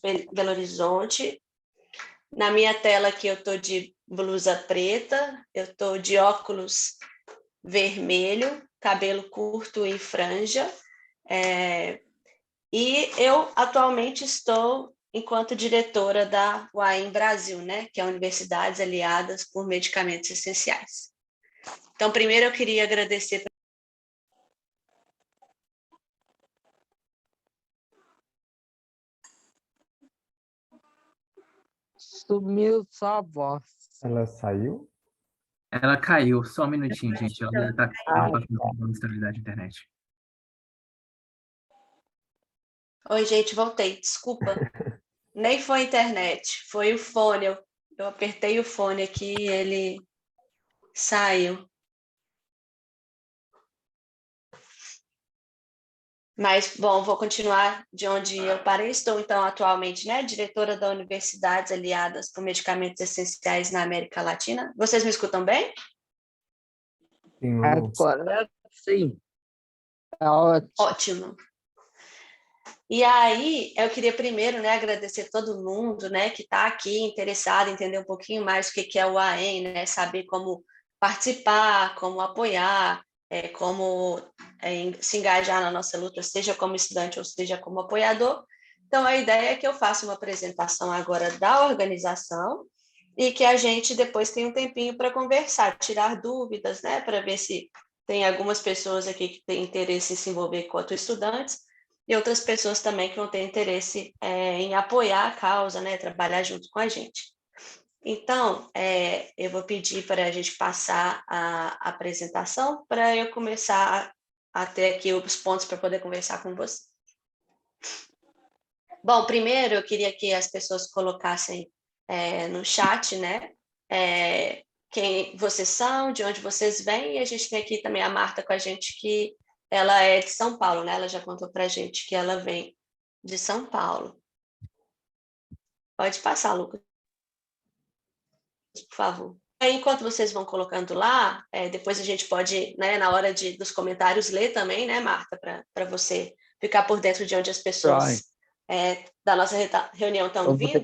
Belo Horizonte. Na minha tela aqui eu estou de blusa preta, eu estou de óculos vermelho, cabelo curto em franja, e eu atualmente estou enquanto diretora da UAM Brasil, né, que é Universidades Aliadas por Medicamentos Essenciais. Então, primeiro eu queria agradecer. Sumiu sua voz. Ela saiu? Ela caiu, só um minutinho, gente. Ela está com estabilidade de internet. Oi, gente, voltei, desculpa. Nem foi a internet, foi o fone. Eu apertei o fone aqui e ele saiu. Mas, bom, vou continuar de onde eu parei. Estou, então, atualmente, né, diretora da Universidades Aliadas por Medicamentos Essenciais na América Latina. Vocês me escutam bem? Sim, Agora sim. Tá ótimo. Ótimo. E aí, eu queria primeiro, né, agradecer todo mundo, né, que está aqui interessado em entender um pouquinho mais o que é o AEM, né, saber como participar, como apoiar, como se engajar na nossa luta, seja como estudante ou seja como apoiador. Então, a ideia é que eu faça uma apresentação agora da organização e que a gente depois tenha um tempinho para conversar, tirar dúvidas, né, para ver se tem algumas pessoas aqui que têm interesse em se envolver quanto estudantes, e outras pessoas também que vão ter interesse em apoiar a causa, né, trabalhar junto com a gente. Então, eu vou pedir para a gente passar a apresentação para eu começar a ter aqui os pontos para poder conversar com você. Bom, primeiro eu queria que as pessoas colocassem no chat, né, quem vocês são, de onde vocês vêm, e a gente tem aqui também a Marta com a gente, que ela é de São Paulo, né? Ela já contou para a gente que ela vem de São Paulo. Pode passar, Lucas, por favor. Aí, enquanto vocês vão colocando lá, depois a gente pode, né, na hora dos comentários, ler também, né, Marta, para você ficar por dentro de onde as pessoas da nossa reunião estão vindo.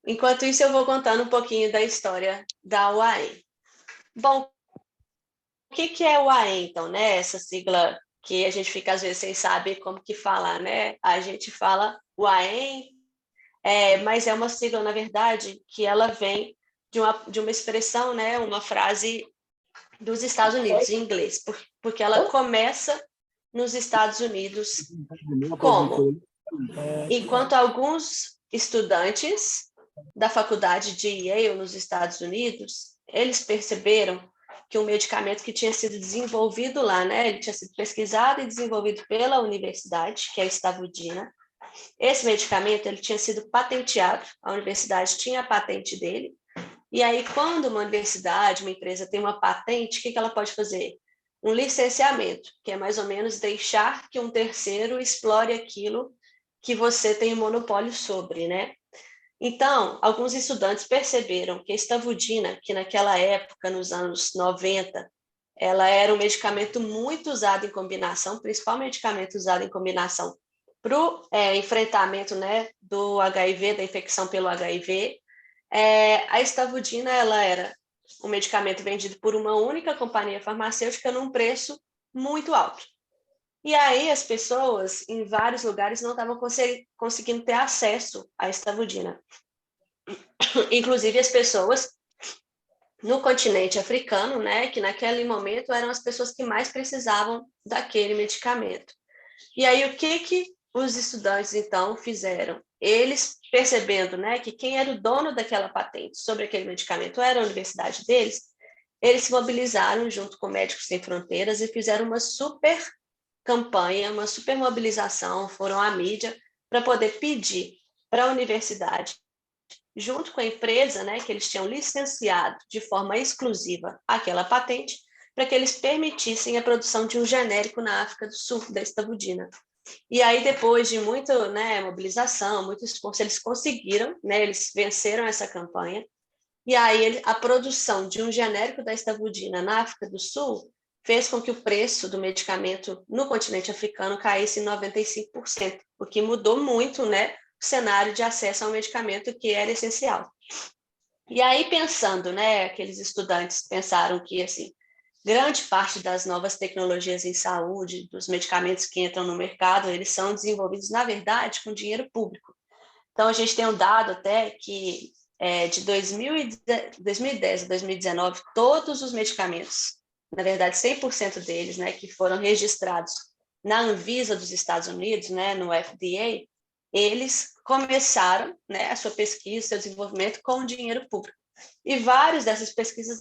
Enquanto isso, eu vou contando um pouquinho da história da UAM. Bom, o que é o UAM, então, né? Essa sigla que a gente fica, às vezes, sem saber como que falar, né? A gente fala UAM, mas é uma sigla, na verdade, que ela vem de uma expressão, né? Uma frase dos Estados Unidos, em inglês, porque ela começa nos Estados Unidos como? Enquanto alguns estudantes da faculdade de Yale, nos Estados Unidos, eles perceberam que um medicamento que tinha sido desenvolvido lá, né, ele tinha sido pesquisado e desenvolvido pela universidade, que é a Stavudina. Esse medicamento ele tinha sido patenteado, a universidade tinha a patente dele, e aí quando uma universidade, uma empresa tem uma patente, o que ela pode fazer? Um licenciamento, que é mais ou menos deixar que um terceiro explore aquilo que você tem monopólio sobre, né? Então, alguns estudantes perceberam que a Stavudina, que naquela época, nos anos 90, ela era um medicamento muito usado em combinação, principal medicamento usado em combinação para o enfrentamento, né, do HIV, da infecção pelo HIV. A Stavudina, ela era um medicamento vendido por uma única companhia farmacêutica num preço muito alto. E aí as pessoas, em vários lugares, não estavam conseguindo ter acesso à Stavudina. Inclusive as pessoas no continente africano, né, que naquele momento eram as pessoas que mais precisavam daquele medicamento. E aí o que os estudantes então fizeram? Eles percebendo, né, que quem era o dono daquela patente sobre aquele medicamento era a universidade deles, eles se mobilizaram junto com Médicos Sem Fronteiras e fizeram uma super campanha, uma super mobilização, foram à mídia para poder pedir para a universidade, junto com a empresa, né, que eles tinham licenciado de forma exclusiva aquela patente, para que eles permitissem a produção de um genérico na África do Sul, da Stavudina. E aí, depois de muita, né, mobilização, muito esforço, eles conseguiram, né, eles venceram essa campanha, e aí a produção de um genérico da Stavudina na África do Sul fez com que o preço do medicamento no continente africano caísse em 95%, o que mudou muito, né, o cenário de acesso ao medicamento que era essencial. E aí, pensando, né, aqueles estudantes pensaram que, assim, grande parte das novas tecnologias em saúde, dos medicamentos que entram no mercado, eles são desenvolvidos, na verdade, com dinheiro público. Então, a gente tem um dado até que, de 2010 a 2019, todos os medicamentos, na verdade, 100% deles, né, que foram registrados na Anvisa dos Estados Unidos, né, no FDA, eles começaram, né, a sua pesquisa, seu desenvolvimento com dinheiro público. E várias dessas pesquisas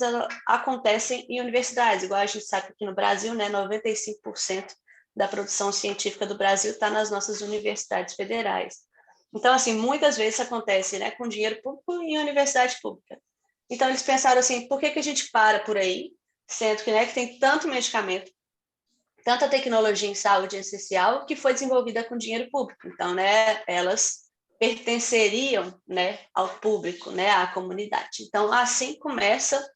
acontecem em universidades, igual a gente sabe que aqui no Brasil, né, 95% da produção científica do Brasil está nas nossas universidades federais. Então, assim, muitas vezes acontece, né, com dinheiro público em universidade pública. Então, eles pensaram assim, por que a gente para por aí, sendo que, né, que tem tanto medicamento, tanta tecnologia em saúde essencial que foi desenvolvida com dinheiro público. Então, né, elas pertenceriam, né, ao público, né, à comunidade. Então, assim começa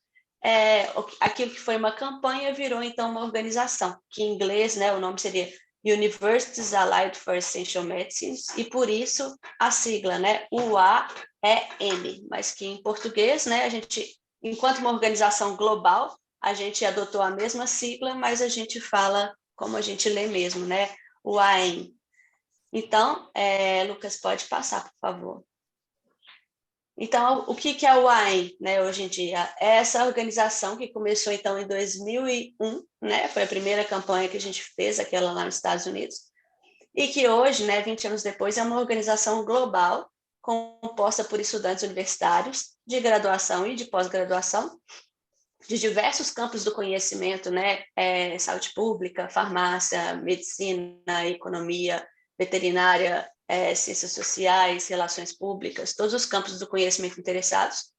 aquilo que foi uma campanha virou então uma organização, que em inglês, né, o nome seria Universities Allied for Essential Medicines, e por isso a sigla, né, UAEM, mas que em português, né, a gente, enquanto uma organização global, a gente adotou a mesma sigla, mas a gente fala como a gente lê mesmo, né, UAEM. Então, Lucas, pode passar, por favor. Então, o que é o AEM, né, hoje em dia? É essa organização que começou, então, em 2001, né, foi a primeira campanha que a gente fez, aquela lá nos Estados Unidos, e que hoje, né, 20 anos depois, é uma organização global, composta por estudantes universitários de graduação e de pós-graduação, de diversos campos do conhecimento, né, saúde pública, farmácia, medicina, economia, veterinária, ciências sociais, relações públicas, todos os campos do conhecimento interessados,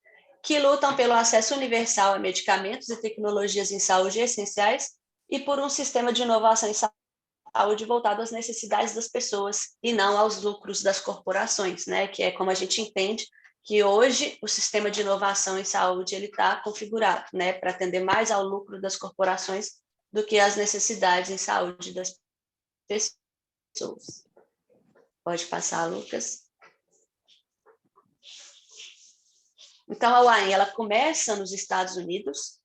que lutam pelo acesso universal a medicamentos e tecnologias em saúde essenciais e por um sistema de inovação em saúde voltado às necessidades das pessoas e não aos lucros das corporações, né? Que é como a gente entende que hoje o sistema de inovação em saúde ele está configurado, né, para atender mais ao lucro das corporações do que às necessidades em saúde das pessoas. Pode passar, Lucas. Então, a UAM, ela começa nos Estados Unidos,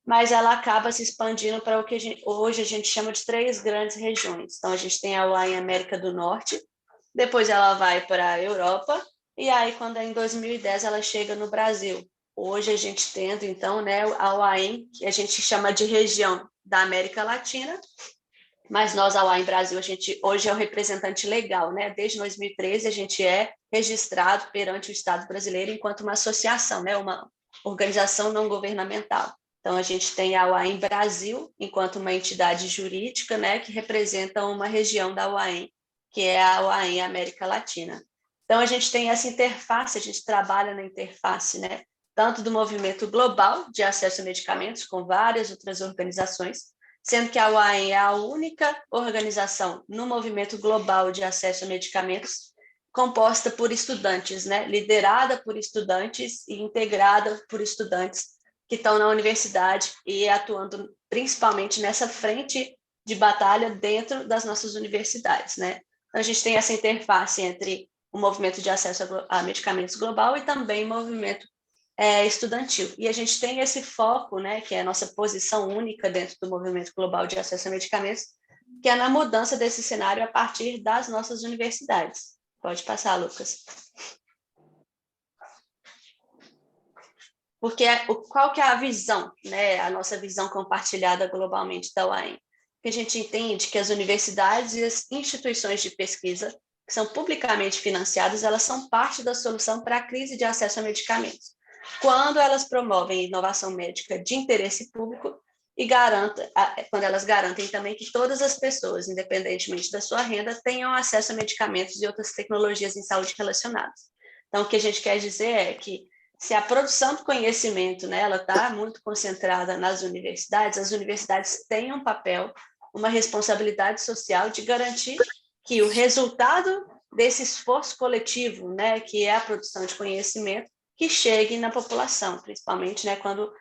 mas ela acaba se expandindo para o que hoje a gente chama de 3 grandes regiões. Então, a gente tem a UAM América do Norte, depois ela vai para a Europa, e aí, quando é em 2010, ela chega no Brasil. Hoje a gente tendo, então, né, a UAM, que a gente chama de região da América Latina, mas nós, a UAM Brasil, a gente hoje é o representante legal, né? Desde 2013 a gente é registrado perante o Estado brasileiro enquanto uma associação, né? Uma organização não governamental. Então a gente tem a UAM Brasil enquanto uma entidade jurídica, né? Que representa uma região da UAM, que é a UAM América Latina. Então a gente tem essa interface, a gente trabalha na interface, né? Tanto do movimento global de acesso a medicamentos com várias outras organizações, sendo que a UAM é a única organização no movimento global de acesso a medicamentos composta por estudantes, né? Liderada por estudantes e integrada por estudantes que estão na universidade e atuando principalmente nessa frente de batalha dentro das nossas universidades, né? Então, a gente tem essa interface entre o movimento de acesso a medicamentos global e também o movimento estudantil. E a gente tem esse foco, né, que é a nossa posição única dentro do movimento global de acesso a medicamentos, que é na mudança desse cenário a partir das nossas universidades. Pode passar, Lucas. Porque qual que é a visão, né, a nossa visão compartilhada globalmente da UAM? Que a gente entende que as universidades e as instituições de pesquisa que são publicamente financiadas, elas são parte da solução para a crise de acesso a medicamentos, quando elas promovem inovação médica de interesse público e quando elas garantem também que todas as pessoas, independentemente da sua renda, tenham acesso a medicamentos e outras tecnologias em saúde relacionadas. Então, o que a gente quer dizer é que se a produção do conhecimento, né, ela está muito concentrada nas universidades, as universidades têm um papel, uma responsabilidade social de garantir que o resultado desse esforço coletivo, né, que é a produção de conhecimento, que chegue na população, principalmente, né, quando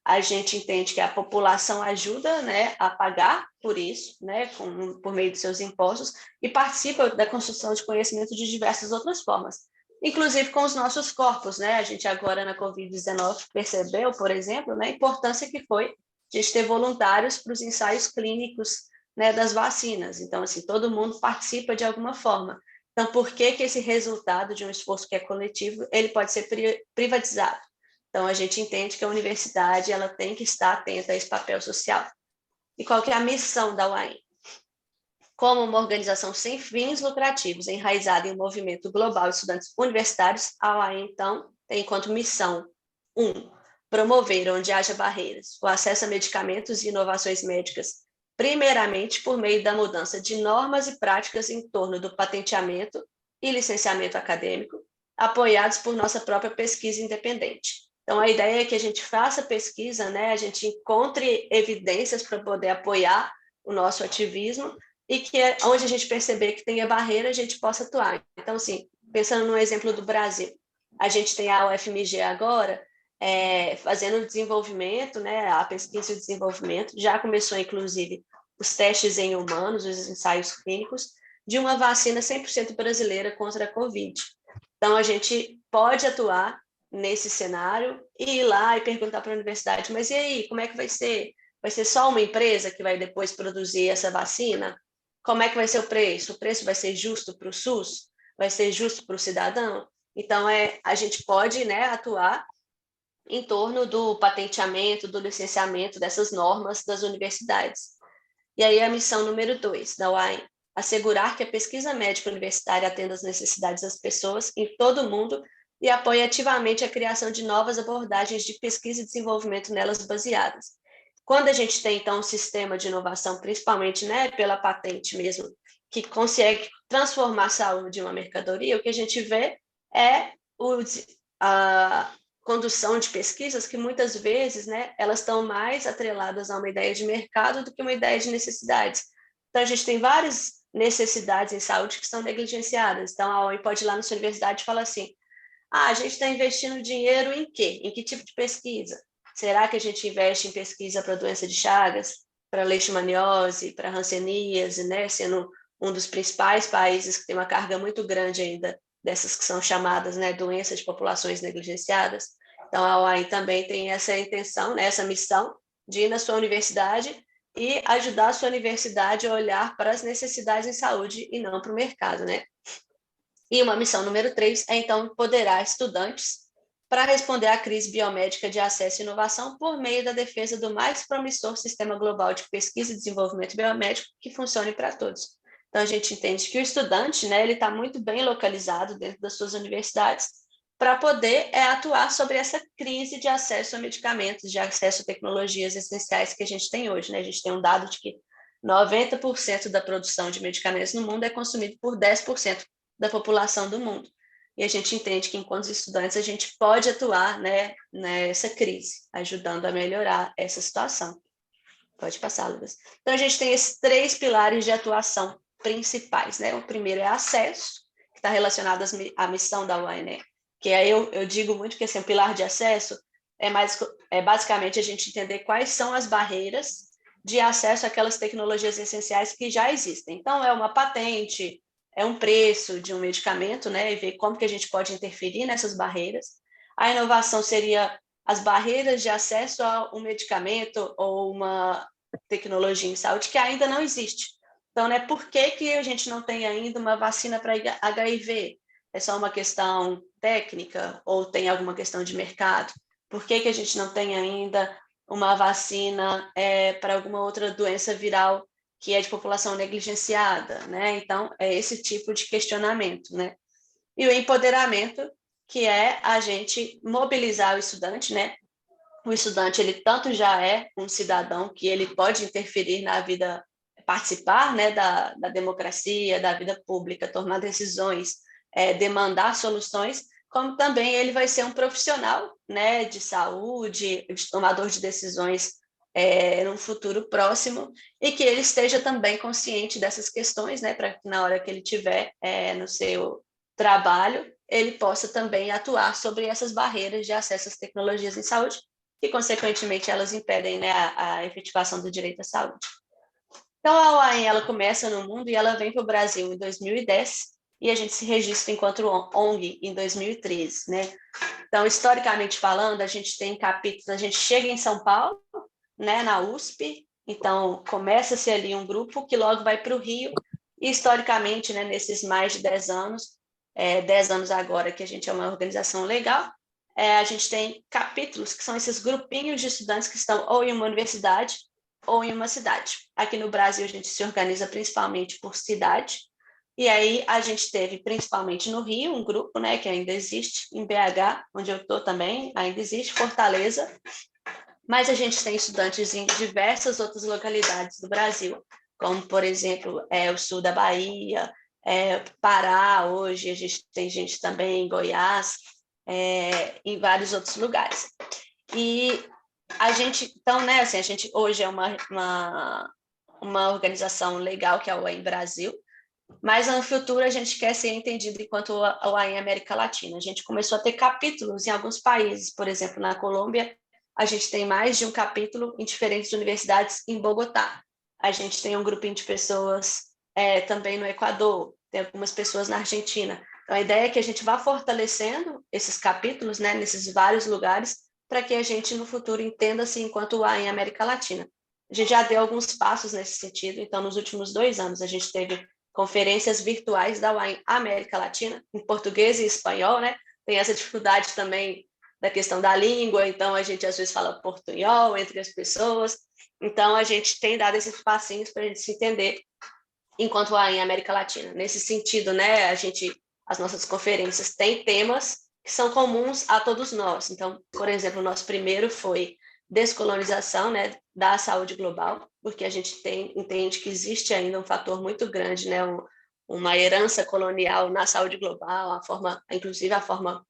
a gente entende que a população ajuda, né, a pagar por isso, né, por meio de seus impostos, e participa da construção de conhecimento de diversas outras formas, inclusive com os nossos corpos, né? A gente agora na Covid-19 percebeu, por exemplo, né, a importância que foi a gente ter voluntários para os ensaios clínicos, né, das vacinas. Então, assim, todo mundo participa de alguma forma. Então, por que que esse resultado de um esforço que é coletivo, ele pode ser privatizado? Então, a gente entende que a universidade ela tem que estar atenta a esse papel social. E qual que é a missão da UAM? Como uma organização sem fins lucrativos, enraizada em um movimento global de estudantes universitários, a UAM, então, tem enquanto missão 1. Promover, onde haja barreiras, o acesso a medicamentos e inovações médicas, primeiramente por meio da mudança de normas e práticas em torno do patenteamento e licenciamento acadêmico, apoiados por nossa própria pesquisa independente. Então, a ideia é que a gente faça pesquisa, né? A gente encontre evidências para poder apoiar o nosso ativismo e que onde a gente perceber que tenha barreira, a gente possa atuar. Então, assim, pensando no exemplo do Brasil, a gente tem a UFMG agora fazendo o desenvolvimento, né? A pesquisa e o desenvolvimento, já começou, inclusive, os testes em humanos, os ensaios clínicos, de uma vacina 100% brasileira contra a Covid. Então, a gente pode atuar nesse cenário e ir lá e perguntar para a universidade, mas e aí, como é que vai ser? Vai ser só uma empresa que vai depois produzir essa vacina? Como é que vai ser o preço? O preço vai ser justo para o SUS? Vai ser justo para o cidadão? Então, a gente pode, né, atuar em torno do patenteamento, do licenciamento dessas normas das universidades. E aí a missão número 2 da UAM, assegurar que a pesquisa médica universitária atenda às necessidades das pessoas em todo o mundo e apoie ativamente a criação de novas abordagens de pesquisa e desenvolvimento nelas baseadas. Quando a gente tem, então, um sistema de inovação, principalmente, né, pela patente mesmo, que consegue transformar a saúde em uma mercadoria, o que a gente vê é a condução de pesquisas que muitas vezes, né, elas estão mais atreladas a uma ideia de mercado do que uma ideia de necessidades. Então, a gente tem várias necessidades em saúde que são negligenciadas. Então, a UEM pode ir lá na sua universidade e falar assim, a gente está investindo dinheiro em quê? Em que tipo de pesquisa? Será que a gente investe em pesquisa para doença de Chagas, para leishmaniose, para hanseníase, né, sendo um dos principais países que tem uma carga muito grande ainda dessas que são chamadas, né, doenças de populações negligenciadas. Então, a UAM também tem essa intenção, né, essa missão de ir na sua universidade e ajudar a sua universidade a olhar para as necessidades em saúde e não para o mercado, né? E uma missão número 3 é, então, empoderar estudantes para responder à crise biomédica de acesso e inovação por meio da defesa do mais promissor sistema global de pesquisa e desenvolvimento biomédico que funcione para todos. Então, a gente entende que o estudante, né, ele está muito bem localizado dentro das suas universidades para poder atuar sobre essa crise de acesso a medicamentos, de acesso a tecnologias essenciais que a gente tem hoje, né? A gente tem um dado de que 90% da produção de medicamentos no mundo é consumido por 10% da população do mundo. E a gente entende que, enquanto estudantes, a gente pode atuar, né, nessa crise, ajudando a melhorar essa situação. Pode passar, Lucas. Então, a gente tem esses 3 pilares de atuação principais, né? O primeiro é acesso, que está relacionado à missão da UAM, né? Que aí eu digo muito que assim, o pilar de acesso é basicamente a gente entender quais são as barreiras de acesso àquelas tecnologias essenciais que já existem. Então, é uma patente, é um preço de um medicamento, né? E ver como que a gente pode interferir nessas barreiras. A inovação seria as barreiras de acesso a um medicamento ou uma tecnologia em saúde que ainda não existe. Então, né, por que a gente não tem ainda uma vacina para HIV? É só uma questão técnica ou tem alguma questão de mercado? Por que a gente não tem ainda uma vacina para alguma outra doença viral que é de população negligenciada, né? Então, é esse tipo de questionamento, né? E o empoderamento, que é a gente mobilizar o estudante, né? O estudante, ele tanto já é um cidadão que ele pode interferir na vida, participar, né, da democracia, da vida pública, tomar decisões, demandar soluções, como também ele vai ser um profissional, né, de saúde, de tomador de decisões no futuro próximo, e que ele esteja também consciente dessas questões, né, para que na hora que ele tiver no seu trabalho, ele possa também atuar sobre essas barreiras de acesso às tecnologias em saúde que, consequentemente, elas impedem, né, a efetivação do direito à saúde. Então, a OAM, ela começa no mundo e ela vem para o Brasil em 2010 e a gente se registra enquanto ONG em 2013, né? Então, historicamente falando, a gente tem capítulos, a gente chega em São Paulo, né, na USP, então começa-se ali um grupo que logo vai para o Rio, e historicamente, né, nesses mais de 10 anos, 10 anos agora que a gente é uma organização legal, a gente tem capítulos que são esses grupinhos de estudantes que estão ou em uma universidade ou em uma cidade. Aqui no Brasil a gente se organiza principalmente por cidade, e aí a gente teve principalmente no Rio um grupo, né, que ainda existe, em BH, onde eu estou também, ainda existe, Fortaleza, mas a gente tem estudantes em diversas outras localidades do Brasil, como, por exemplo, o sul da Bahia, Pará, hoje a gente tem gente também em Goiás, em vários outros lugares. E a gente, então, né, assim, a gente hoje é uma organização legal, que é a UAM Brasil, mas no futuro a gente quer ser entendido enquanto a UAM América Latina. A gente começou a ter capítulos em alguns países, por exemplo, na Colômbia, a gente tem mais de um capítulo em diferentes universidades em Bogotá. A gente tem um grupinho de pessoas também no Equador, tem algumas pessoas na Argentina. Então, a ideia é que a gente vá fortalecendo esses capítulos, né, nesses vários lugares, para que a gente, no futuro, entenda-se enquanto UAM em América Latina. A gente já deu alguns passos nesse sentido, então, nos últimos 2 anos, a gente teve conferências virtuais da UAM América Latina, em português e espanhol, né? Tem essa dificuldade também da questão da língua, então a gente às vezes fala portunhol entre as pessoas, então a gente tem dado esses passinhos para a gente se entender enquanto UAM em América Latina. Nesse sentido, né, as nossas conferências têm temas que são comuns a todos nós. Então, por exemplo, o nosso primeiro foi descolonização, né, da saúde global, porque a gente entende que existe ainda um fator muito grande, né, uma herança colonial na saúde global, inclusive a forma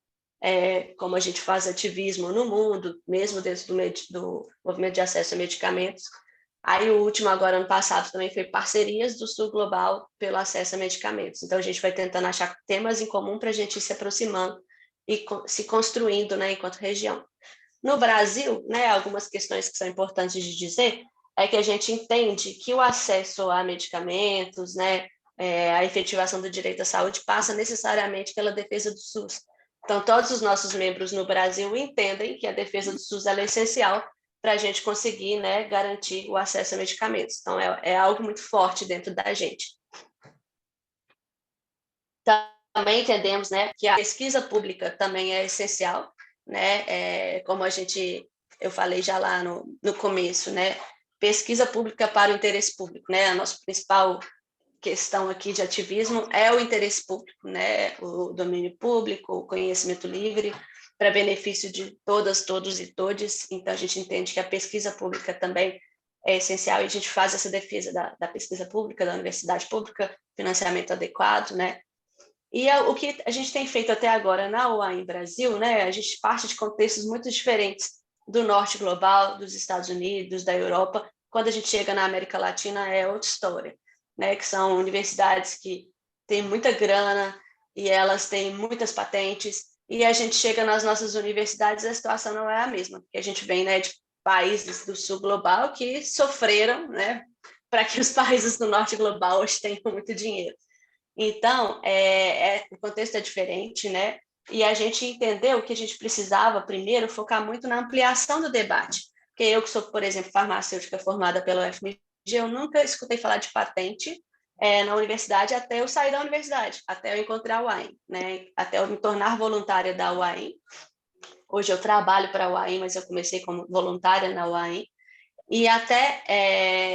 como a gente faz ativismo no mundo, mesmo dentro do movimento de acesso a medicamentos. Aí o último, agora, ano passado, também foi parcerias do Sul Global pelo acesso a medicamentos. Então, a gente vai tentando achar temas em comum para a gente ir se aproximando e se construindo, né, enquanto região. No Brasil, né, algumas questões que são importantes de dizer é que a gente entende que o acesso a medicamentos, né, a efetivação do direito à saúde passa necessariamente pela defesa do SUS. Então, todos os nossos membros no Brasil entendem que a defesa do SUS é essencial para a gente conseguir, né, garantir o acesso a medicamentos. Então, é algo muito forte dentro da gente. Também entendemos, né, que a pesquisa pública também é essencial, né, como eu falei já lá no começo, né, pesquisa pública para o interesse público, né, a nossa principal questão aqui de ativismo é o interesse público, né, o domínio público, o conhecimento livre, para benefício de todas, todos e todes. Então, a gente entende que a pesquisa pública também é essencial e a gente faz essa defesa da pesquisa pública, da universidade pública, financiamento adequado, né? E o que a gente tem feito até agora na UAM Brasil, né, a gente parte de contextos muito diferentes do norte global, dos Estados Unidos, da Europa. Quando a gente chega na América Latina, é outra história, né, que são universidades que têm muita grana e elas têm muitas patentes, e a gente chega nas nossas universidades e a situação não é a mesma, porque a gente vem, né, de países do sul global que sofreram, né, para que os países do norte global hoje tenham muito dinheiro. Então, o contexto é diferente, né? E a gente entendeu que a gente precisava, primeiro, focar muito na ampliação do debate. Porque eu, que sou, por exemplo, farmacêutica formada pela UFMG, eu nunca escutei falar de patente na universidade até eu sair da universidade, até eu encontrar a UAM, né? Até eu me tornar voluntária da UAM. Hoje eu trabalho para a UAM, mas eu comecei como voluntária na UAM. E até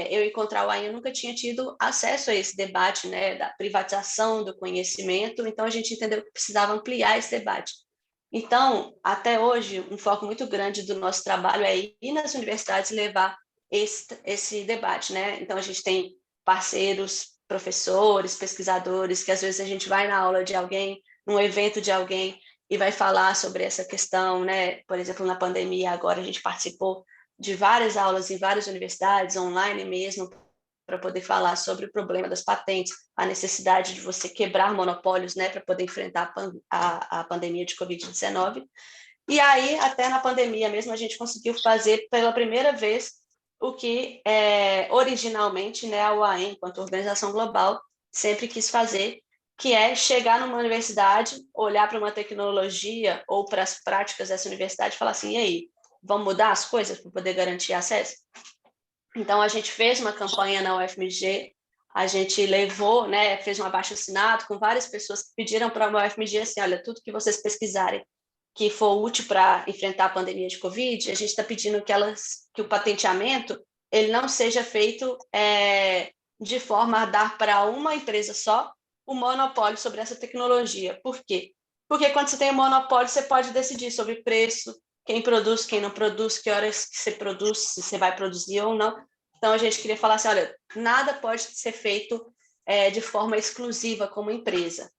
eu encontrar o AIM, eu nunca tinha tido acesso a esse debate, né, da privatização do conhecimento, então a gente entendeu que precisava ampliar esse debate. Então, até hoje, um foco muito grande do nosso trabalho é ir nas universidades e levar esse debate, né? Então, a gente tem parceiros, professores, pesquisadores, que às vezes a gente vai na aula de alguém, num evento de alguém, e vai falar sobre essa questão, né? Por exemplo, na pandemia, agora a gente participou de várias aulas em várias universidades, online mesmo, para poder falar sobre o problema das patentes, a necessidade de você quebrar monopólios, né, para poder enfrentar a pandemia de Covid-19. E aí, até na pandemia mesmo, a gente conseguiu fazer pela primeira vez o que originalmente, né, a UAM, enquanto organização global, sempre quis fazer, que é chegar numa universidade, olhar para uma tecnologia ou para as práticas dessa universidade e falar assim, e aí, vamos mudar as coisas para poder garantir acesso? Então, a gente fez uma campanha na UFMG, a gente levou, né, fez um abaixo-assinado com várias pessoas que pediram para a UFMG assim, olha, tudo que vocês pesquisarem que for útil para enfrentar a pandemia de Covid, a gente está pedindo que o patenteamento ele não seja feito de forma a dar para uma empresa só o monopólio sobre essa tecnologia. Por quê? Porque quando você tem um monopólio, você pode decidir sobre preço, quem produz, quem não produz, que horas que você produz, se você vai produzir ou não. Então, a gente queria falar assim, olha, nada pode ser feito de forma exclusiva como empresa.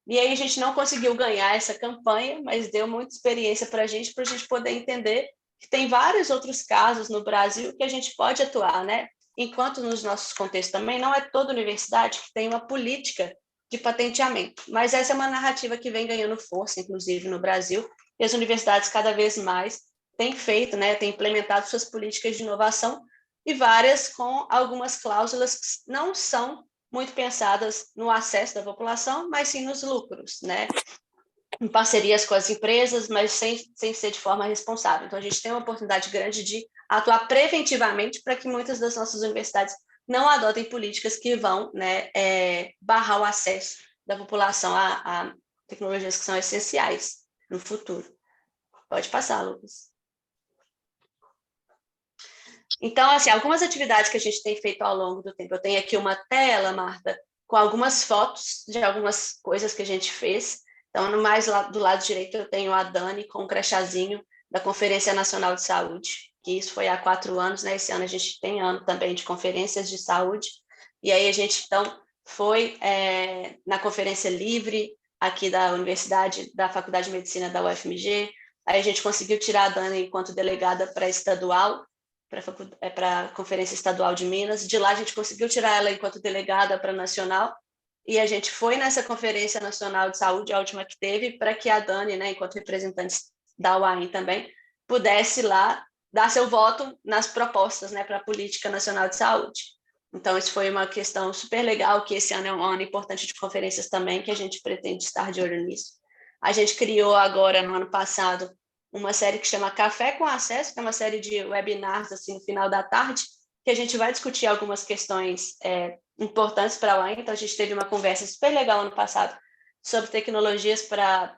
E aí a gente não conseguiu ganhar essa campanha, mas deu muita experiência para a gente poder entender que tem vários outros casos no Brasil que a gente pode atuar, né? Enquanto nos nossos contextos também, não é toda universidade que tem uma política de patenteamento, mas essa é uma narrativa que vem ganhando força, inclusive no Brasil, e as universidades cada vez mais têm feito, né, têm implementado suas políticas de inovação e várias com algumas cláusulas que não são muito pensadas no acesso da população, mas sim nos lucros, né? Em parcerias com as empresas, mas sem ser de forma responsável. Então, a gente tem uma oportunidade grande de atuar preventivamente para que muitas das nossas universidades não adotem políticas que vão, né, barrar o acesso da população a tecnologias que são essenciais no futuro. Pode passar, Lucas. Então, assim, algumas atividades que a gente tem feito ao longo do tempo. Eu tenho aqui uma tela, Marta, com algumas fotos de algumas coisas que a gente fez. Então, no mais do lado direito, eu tenho a Dani com um crachazinho da Conferência Nacional de Saúde, que isso foi há 4 anos, né? Esse ano a gente tem ano também de conferências de saúde. E aí a gente, então, foi na Conferência Livre, aqui da Universidade, da Faculdade de Medicina da UFMG. Aí a gente conseguiu tirar a Dani enquanto delegada para estadual, para a Conferência Estadual de Minas. De lá a gente conseguiu tirar ela enquanto delegada para a Nacional, e a gente foi nessa Conferência Nacional de Saúde, a última que teve, para que a Dani, né, enquanto representante da UAM também, pudesse lá dar seu voto nas propostas, né, para a Política Nacional de Saúde. Então, isso foi uma questão super legal, que esse ano é um ano importante de conferências também, que a gente pretende estar de olho nisso. A gente criou agora, no ano passado, uma série que chama Café com Acesso, que é uma série de webinars assim, no final da tarde, que a gente vai discutir algumas questões importantes para a UAM. Então, a gente teve uma conversa super legal ano passado sobre tecnologias para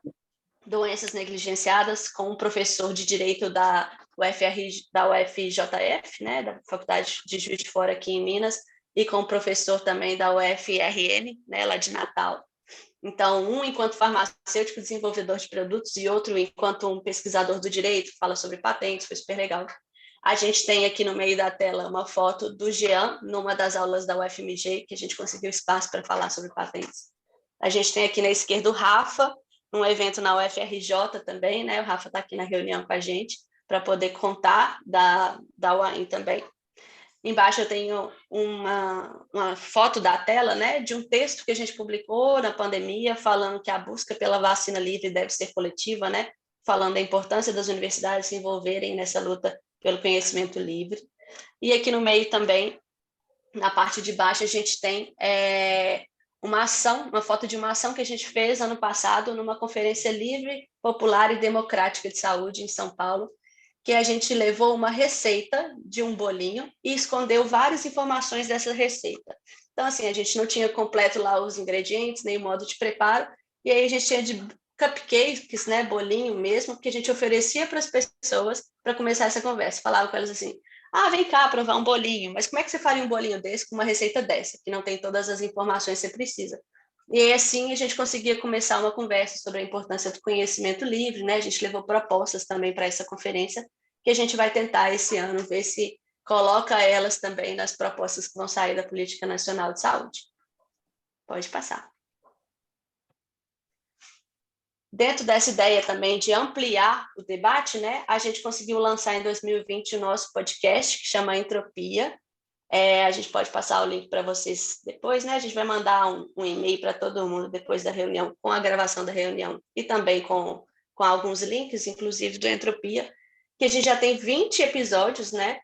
doenças negligenciadas com um professor de Direito da UFJF, né, da Faculdade de Juiz de Fora aqui em Minas, e com um professor também da UFRN, né, lá de Natal. Então, um enquanto farmacêutico desenvolvedor de produtos e outro enquanto um pesquisador do direito, que fala sobre patentes, foi super legal. A gente tem aqui no meio da tela uma foto do Jean, numa das aulas da UFMG, que a gente conseguiu espaço para falar sobre patentes. A gente tem aqui na esquerda o Rafa, num evento na UFRJ também, né? O Rafa está aqui na reunião com a gente, para poder contar da UAM também. Embaixo eu tenho uma foto da tela, né, de um texto que a gente publicou na pandemia, falando que a busca pela vacina livre deve ser coletiva, né, falando da importância das universidades se envolverem nessa luta pelo conhecimento livre. E aqui no meio também, na parte de baixo, a gente tem uma foto de uma ação que a gente fez ano passado numa conferência livre, popular e democrática de saúde em São Paulo, que a gente levou uma receita de um bolinho e escondeu várias informações dessa receita. Então, assim, a gente não tinha completo lá os ingredientes, nem o modo de preparo, e aí a gente tinha de cupcakes, né, bolinho mesmo, que a gente oferecia para as pessoas para começar essa conversa. Falava com elas assim, vem cá provar um bolinho, mas como é que você faria um bolinho desse com uma receita dessa, que não tem todas as informações que você precisa? E aí, assim, a gente conseguia começar uma conversa sobre a importância do conhecimento livre, né? A gente levou propostas também para essa conferência, que a gente vai tentar esse ano ver se coloca elas também nas propostas que vão sair da Política Nacional de Saúde. Pode passar. Dentro dessa ideia também de ampliar o debate, né? A gente conseguiu lançar em 2020 o nosso podcast, que chama Entropia. A gente pode passar o link para vocês depois, né? A gente vai mandar um e-mail para todo mundo depois da reunião, com a gravação da reunião e também com com alguns links, inclusive do Entropia, que a gente já tem 20 episódios, né,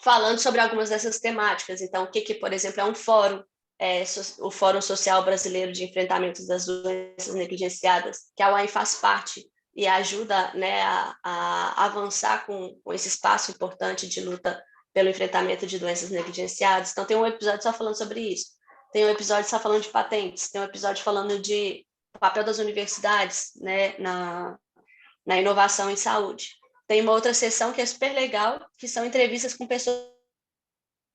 falando sobre algumas dessas temáticas. Então, o que por exemplo, é um fórum, o Fórum Social Brasileiro de Enfrentamento das Doenças Negligenciadas, que a UAM faz parte e ajuda, né, a avançar com esse espaço importante de luta pelo enfrentamento de doenças negligenciadas. Então, tem um episódio só falando sobre isso. Tem um episódio só falando de patentes. Tem um episódio falando de papel das universidades, né, na inovação em saúde. Tem uma outra sessão que é super legal, que são entrevistas com pessoas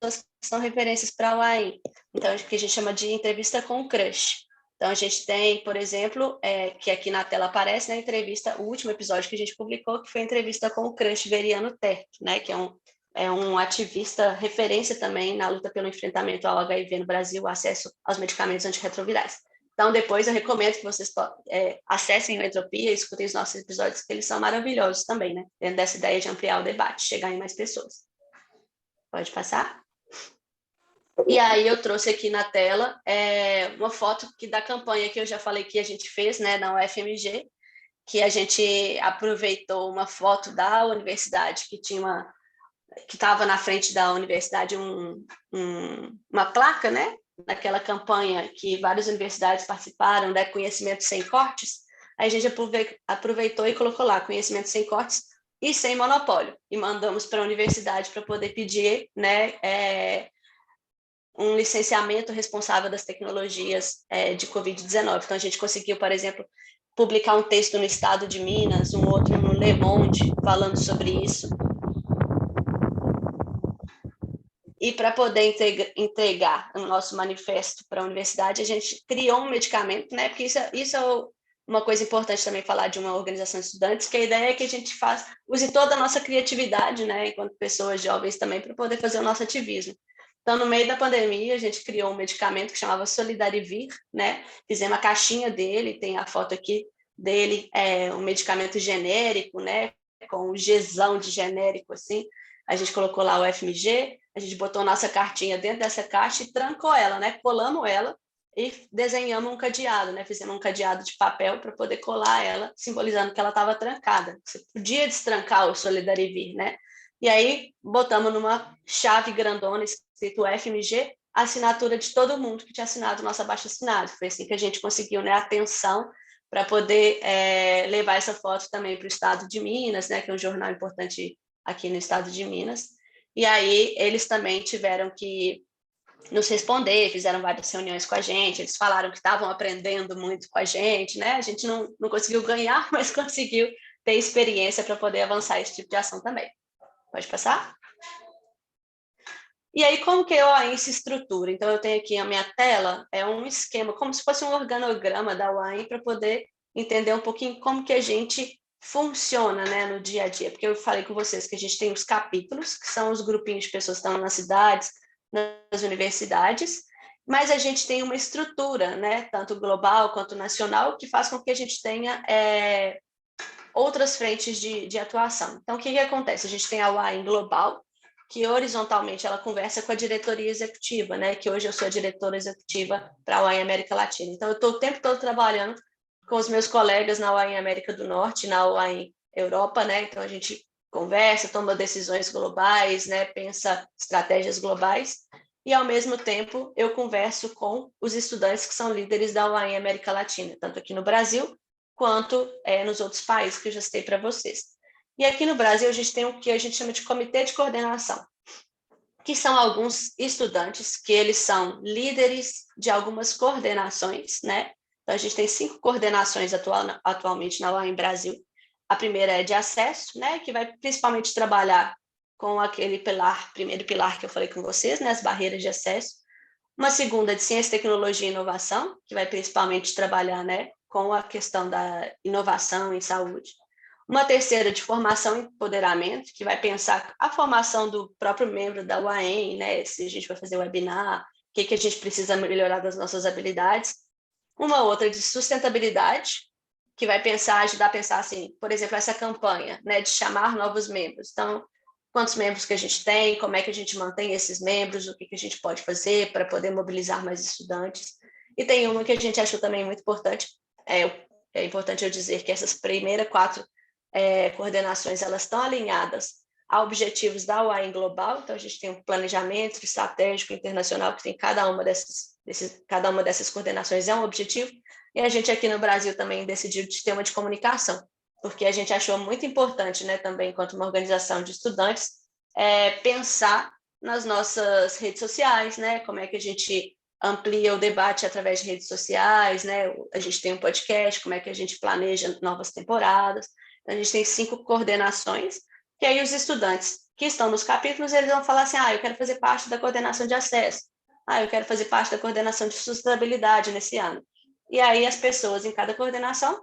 que são referências para a UAM. Então, que a gente chama de entrevista com o crush. Então, a gente tem, por exemplo, que aqui na tela aparece, né, a entrevista, o último episódio que a gente publicou, que foi a entrevista com o crush Veriano Terto, né, que é um ativista referência também na luta pelo enfrentamento ao HIV no Brasil, acesso aos medicamentos antirretrovirais. Então, depois eu recomendo que vocês acessem o Entropia e escutem os nossos episódios, que eles são maravilhosos também, né, dentro dessa ideia de ampliar o debate, chegar em mais pessoas. Pode passar? E aí eu trouxe aqui na tela uma foto da campanha que eu já falei que a gente fez, né, na UFMG, que a gente aproveitou uma foto da universidade que estava na frente da universidade uma placa, né, daquela campanha que várias universidades participaram, né, Conhecimento Sem Cortes. Aí a gente aproveitou e colocou lá Conhecimento Sem Cortes e Sem Monopólio, e mandamos para a universidade para poder pedir, né, um licenciamento responsável das tecnologias de Covid-19. Então, a gente conseguiu, por exemplo, publicar um texto no Estado de Minas, um outro no Le Monde, falando sobre isso. E para poder entregar o nosso manifesto para a universidade, a gente criou um medicamento, né? Porque isso é uma coisa importante também falar de uma organização de estudantes, que a ideia é que a gente use toda a nossa criatividade, né, enquanto pessoas jovens também, para poder fazer o nosso ativismo. Então, no meio da pandemia, a gente criou um medicamento que chamava Solidarivir, né? Fizemos a caixinha dele, tem a foto aqui dele, um medicamento genérico, né? Com um Gzão de genérico, assim. A gente colocou lá o FMG, a gente botou nossa cartinha dentro dessa caixa e trancou ela, né? Colamos ela e desenhamos um cadeado, né? Fizemos um cadeado de papel para poder colar ela, simbolizando que ela estava trancada. Você podia destrancar o Solidarivir, né? E aí botamos numa chave grandona escrito FMG, a assinatura de todo mundo que tinha assinado o nosso abaixo-assinado. Foi assim que a gente conseguiu, né, a atenção para poder levar essa foto também para o estado de Minas, né, que é um jornal importante aqui no estado de Minas. E aí eles também tiveram que nos responder, fizeram várias reuniões com a gente, eles falaram que estavam aprendendo muito com a gente, né? A gente não conseguiu ganhar, mas conseguiu ter experiência para poder avançar esse tipo de ação também. Pode passar? E aí, como que a UAM se estrutura? Então, eu tenho aqui a minha tela, é um esquema, como se fosse um organograma da UAM, para poder entender um pouquinho como que a gente funciona, né, no dia a dia. Porque eu falei com vocês que a gente tem os capítulos, que são os grupinhos de pessoas que estão nas cidades, nas universidades, mas a gente tem uma estrutura, né, tanto global quanto nacional, que faz com que a gente tenha outras frentes de atuação. Então, o que acontece? A gente tem a UAM global, que horizontalmente ela conversa com a diretoria executiva, né? Que hoje eu sou a diretora executiva para a UAM América Latina. Então, eu estou o tempo todo trabalhando com os meus colegas na UAM América do Norte, na UAM Europa, né? Então, a gente conversa, toma decisões globais, né? Pensa estratégias globais. E, ao mesmo tempo, eu converso com os estudantes que são líderes da UAM América Latina, tanto aqui no Brasil, quanto nos outros países que eu já citei para vocês. E aqui no Brasil, a gente tem o que a gente chama de comitê de coordenação, que são alguns estudantes que eles são líderes de algumas coordenações, né? Então, a gente tem 5 coordenações atualmente na UAM Brasil. A primeira é de acesso, né? Que vai principalmente trabalhar com aquele primeiro pilar que eu falei com vocês, né? As barreiras de acesso. Uma segunda de ciência, tecnologia e inovação, que vai principalmente trabalhar, né, com a questão da inovação em saúde. Uma terceira de formação e empoderamento, que vai pensar a formação do próprio membro da UAM, né, se a gente vai fazer webinar, o que a gente precisa melhorar das nossas habilidades. Uma outra de sustentabilidade, que vai ajudar a pensar assim, por exemplo, essa campanha, né, de chamar novos membros. Então, quantos membros que a gente tem, como é que a gente mantém esses membros, o que a gente pode fazer para poder mobilizar mais estudantes. E tem uma que a gente achou também muito importante, é importante eu dizer que essas primeiras 4 coordenações, elas estão alinhadas a objetivos da UAI global, então a gente tem um planejamento estratégico internacional que tem cada uma dessas coordenações é um objetivo, e a gente aqui no Brasil também decidiu de tema de comunicação, porque a gente achou muito importante, né, também enquanto uma organização de estudantes, pensar nas nossas redes sociais, né, como é que a gente amplia o debate através de redes sociais, né, a gente tem um podcast, como é que a gente planeja novas temporadas, a gente tem 5 coordenações, que aí os estudantes que estão nos capítulos, eles vão falar assim, eu quero fazer parte da coordenação de acesso, eu quero fazer parte da coordenação de sustentabilidade nesse ano. E aí as pessoas em cada coordenação,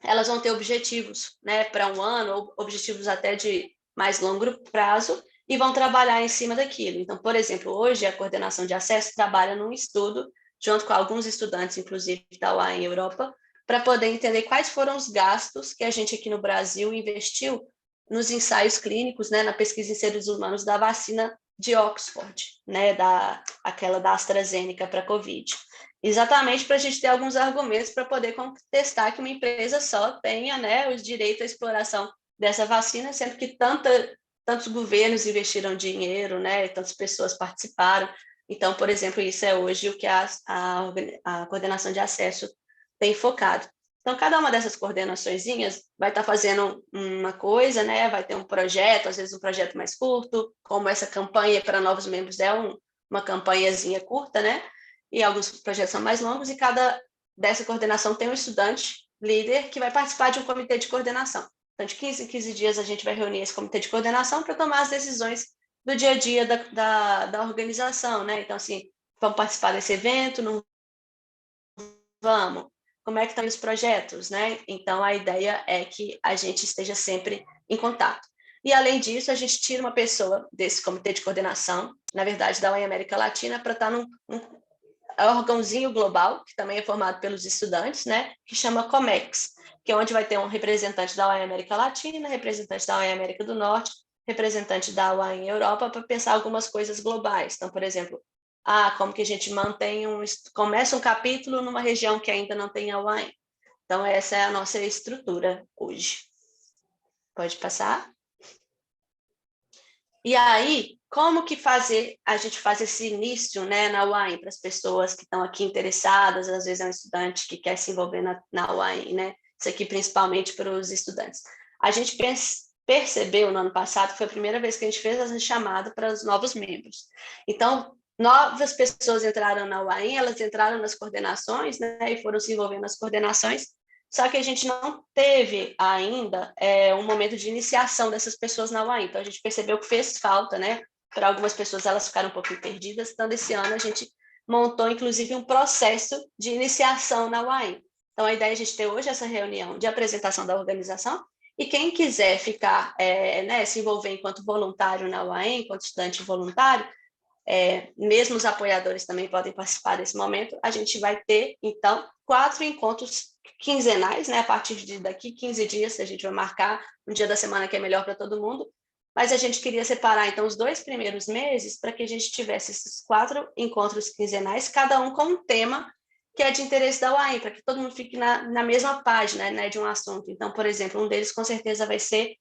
elas vão ter objetivos, né, para um ano, ou objetivos até de mais longo prazo, e vão trabalhar em cima daquilo. Então, por exemplo, hoje a coordenação de acesso trabalha num estudo, junto com alguns estudantes, inclusive da UAI em Europa, para poder entender quais foram os gastos que a gente aqui no Brasil investiu nos ensaios clínicos, né, na pesquisa em seres humanos da vacina de Oxford, né, aquela da AstraZeneca para a Covid. Exatamente para a gente ter alguns argumentos para poder contestar que uma empresa só tenha, né, o direito à exploração dessa vacina, sendo que tantos governos investiram dinheiro, né, e tantas pessoas participaram. Então, por exemplo, isso é hoje o que a coordenação de acesso tem focado. Então, cada uma dessas coordenaçõezinhas vai estar fazendo uma coisa, né? Vai ter um projeto, às vezes um projeto mais curto, como essa campanha para novos membros é uma campanhazinha curta, né? E alguns projetos são mais longos, e cada dessa coordenação tem um estudante líder que vai participar de um comitê de coordenação. Então, de 15 em 15 dias, a gente vai reunir esse comitê de coordenação para tomar as decisões do dia a dia da organização, né? Então, assim, vamos participar desse evento, não vamos? Como é que estão os projetos, né? Então, a ideia é que a gente esteja sempre em contato. E, além disso, a gente tira uma pessoa desse comitê de coordenação, na verdade, da UAI América Latina, para estar num órgãozinho global, que também é formado pelos estudantes, né? Que chama COMEX, que é onde vai ter um representante da UAI América Latina, representante da UAI América do Norte, representante da UAI em Europa, para pensar algumas coisas globais. Então, por exemplo, como que a gente começa um capítulo numa região que ainda não tem a UAI. Então, essa é a nossa estrutura hoje. Pode passar? E aí, como que a gente faz esse início, né, na UAI, para as pessoas que estão aqui interessadas, às vezes é um estudante que quer se envolver na UAI, né? Isso aqui principalmente para os estudantes. A gente percebeu no ano passado, foi a primeira vez que a gente fez essa chamada para os novos membros. Então, novas pessoas entraram na UAI, elas entraram nas coordenações, né, e foram se envolvendo nas coordenações, só que a gente não teve ainda um momento de iniciação dessas pessoas na UAI. Então, a gente percebeu que fez falta, né? Para algumas pessoas, elas ficaram um pouquinho perdidas. Então, esse ano, a gente montou, inclusive, um processo de iniciação na UAI. Então, a ideia é a gente ter hoje essa reunião de apresentação da organização, e quem quiser ficar, né, se envolver enquanto voluntário na UAI, enquanto estudante voluntário, mesmo os apoiadores também podem participar desse momento. A gente vai ter, então, 4 encontros quinzenais, né? A partir de daqui 15 dias, a gente vai marcar um dia da semana que é melhor para todo mundo, mas a gente queria separar, então, os 2 primeiros meses para que a gente tivesse esses 4 encontros quinzenais, cada um com um tema que é de interesse da UAI, para que todo mundo fique na mesma página, né, de um assunto. Então, por exemplo, um deles com certeza vai ser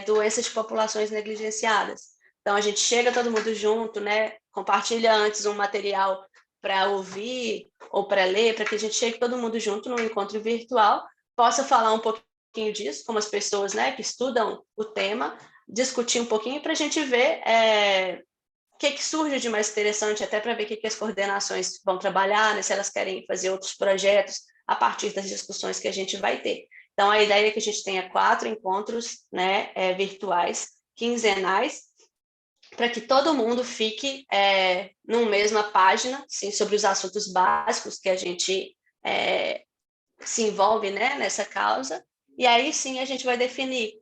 doenças de populações negligenciadas. Então, a gente chega todo mundo junto, né? Compartilha antes um material para ouvir ou para ler, para que a gente chegue todo mundo junto num encontro virtual, possa falar um pouquinho disso, como as pessoas, né, que estudam o tema, discutir um pouquinho para a gente ver o que surge de mais interessante, até para ver o que as coordenações vão trabalhar, né, se elas querem fazer outros projetos a partir das discussões que a gente vai ter. Então, a ideia é que a gente tenha 4 encontros, né, virtuais, quinzenais, para que todo mundo fique numa mesma página, sim, sobre os assuntos básicos que a gente se envolve, né, nessa causa, e aí sim a gente vai definir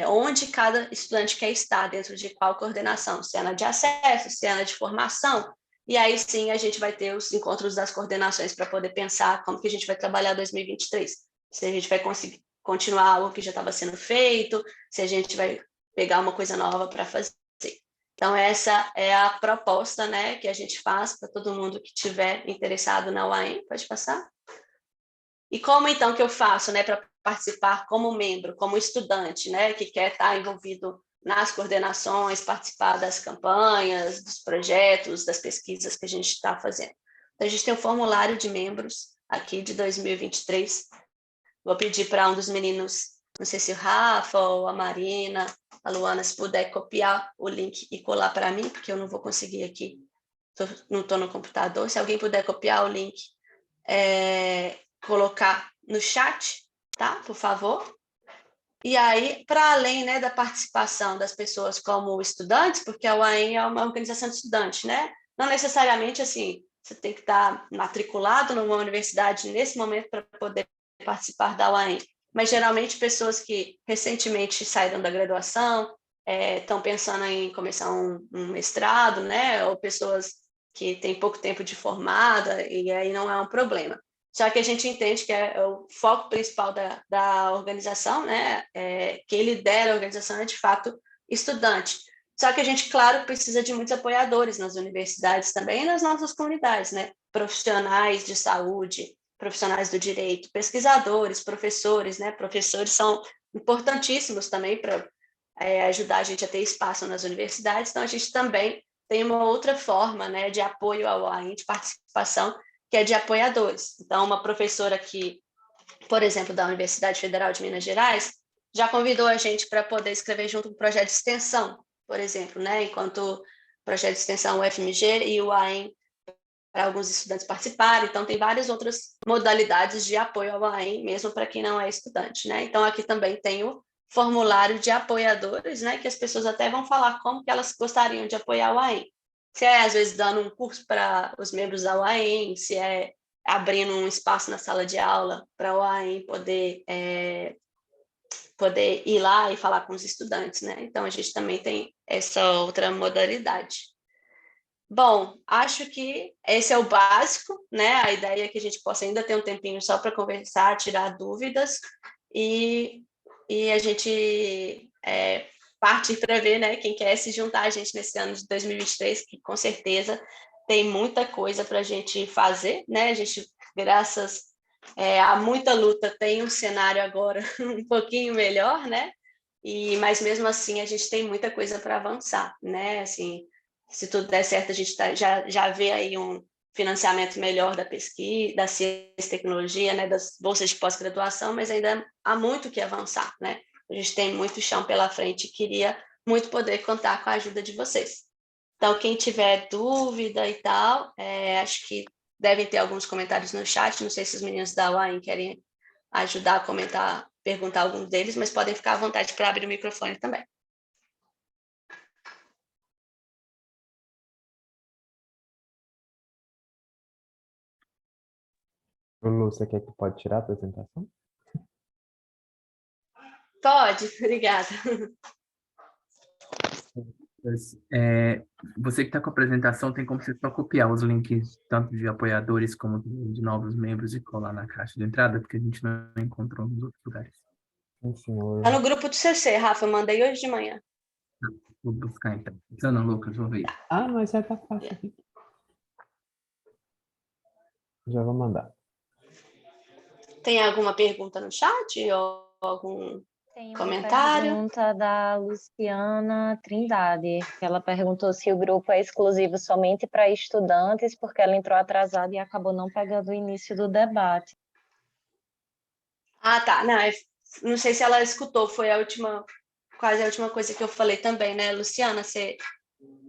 onde cada estudante quer estar, dentro de qual coordenação, se é na de acesso, se é na de formação, e aí sim a gente vai ter os encontros das coordenações para poder pensar como que a gente vai trabalhar 2023, se a gente vai conseguir continuar algo que já estava sendo feito, se a gente vai pegar uma coisa nova para fazer. Então, essa é a proposta, né, que a gente faz para todo mundo que estiver interessado na UAM. Pode passar? E como então que eu faço, né, para participar como membro, como estudante, né, que quer estar envolvido nas coordenações, participar das campanhas, dos projetos, das pesquisas que a gente está fazendo. Então, a gente tem um formulário de membros aqui de 2023. Vou pedir para um dos meninos, não sei se o Rafa ou a Marina, a Luana, se puder copiar o link e colar para mim, porque eu não vou conseguir aqui, não estou no computador. Se alguém puder copiar o link, colocar no chat, tá? Por favor. E aí, para além, né, da participação das pessoas como estudantes, porque a UAM é uma organização de estudantes, né? Não necessariamente assim, você tem que estar matriculado numa universidade nesse momento para poder participar da UAM, mas geralmente pessoas que recentemente saíram da graduação, estão pensando em começar um mestrado, né? Ou pessoas que têm pouco tempo de formada, e aí não é um problema. Só que a gente entende que é o foco principal da organização, né? Quem lidera a organização é, de fato, estudante. Só que a gente, claro, precisa de muitos apoiadores nas universidades também e nas nossas comunidades, né? Profissionais de saúde, profissionais do direito, pesquisadores, professores, né? Professores são importantíssimos também para ajudar a gente a ter espaço nas universidades. Então, a gente também tem uma outra forma, né, de apoio ao UAM, de participação, que é de apoiadores. Então, uma professora que, por exemplo, da Universidade Federal de Minas Gerais, já convidou a gente para poder escrever junto com um projeto de extensão, por exemplo, né? Enquanto projeto de extensão UFMG e o UAM para alguns estudantes participarem. Então, tem várias outras modalidades de apoio ao UAM, mesmo para quem não é estudante, né? Então, aqui também tem o formulário de apoiadores, né? Que as pessoas até vão falar como que elas gostariam de apoiar o UAM. Se é, às vezes, dando um curso para os membros da UAM, se é abrindo um espaço na sala de aula para o UAM poder ir lá e falar com os estudantes, né? Então, a gente também tem essa outra modalidade. Bom, acho que esse é o básico, né? A ideia é que a gente possa ainda ter um tempinho só para conversar, tirar dúvidas e a gente partir para ver, né, quem quer se juntar a gente nesse ano de 2023, que com certeza tem muita coisa para a gente fazer, né? A gente, graças a muita luta, tem um cenário agora um pouquinho melhor, né? Mas mesmo assim a gente tem muita coisa para avançar, né? Assim, se tudo der certo, a gente já vê aí um financiamento melhor da pesquisa, da ciência e tecnologia, né, das bolsas de pós-graduação, mas ainda há muito que avançar, né? A gente tem muito chão pela frente e queria muito poder contar com a ajuda de vocês. Então, quem tiver dúvida e tal, acho que devem ter alguns comentários no chat, não sei se os meninos da UAM querem ajudar a comentar, perguntar algum deles, mas podem ficar à vontade para abrir o microfone também. Lulu, você quer que pode tirar a apresentação? Pode, obrigada. Você que está com a apresentação, tem como você só copiar os links tanto de apoiadores como de novos membros e colar na caixa de entrada, porque a gente não encontrou nos outros lugares. Sim, senhor. Está no grupo do CC, Rafa, eu mandei hoje de manhã. Vou buscar então. Não, Lucas, vou ver. Ah, mas já tá fácil aqui. Já vou mandar. Tem alguma pergunta no chat ou algum Tem uma comentário? pergunta da Luciana Trindade, que ela perguntou se o grupo é exclusivo somente para estudantes, porque ela entrou atrasada e acabou não pegando o início do debate. Ah, tá. Não sei se ela escutou, foi quase a última coisa que eu falei também, né? Luciana, você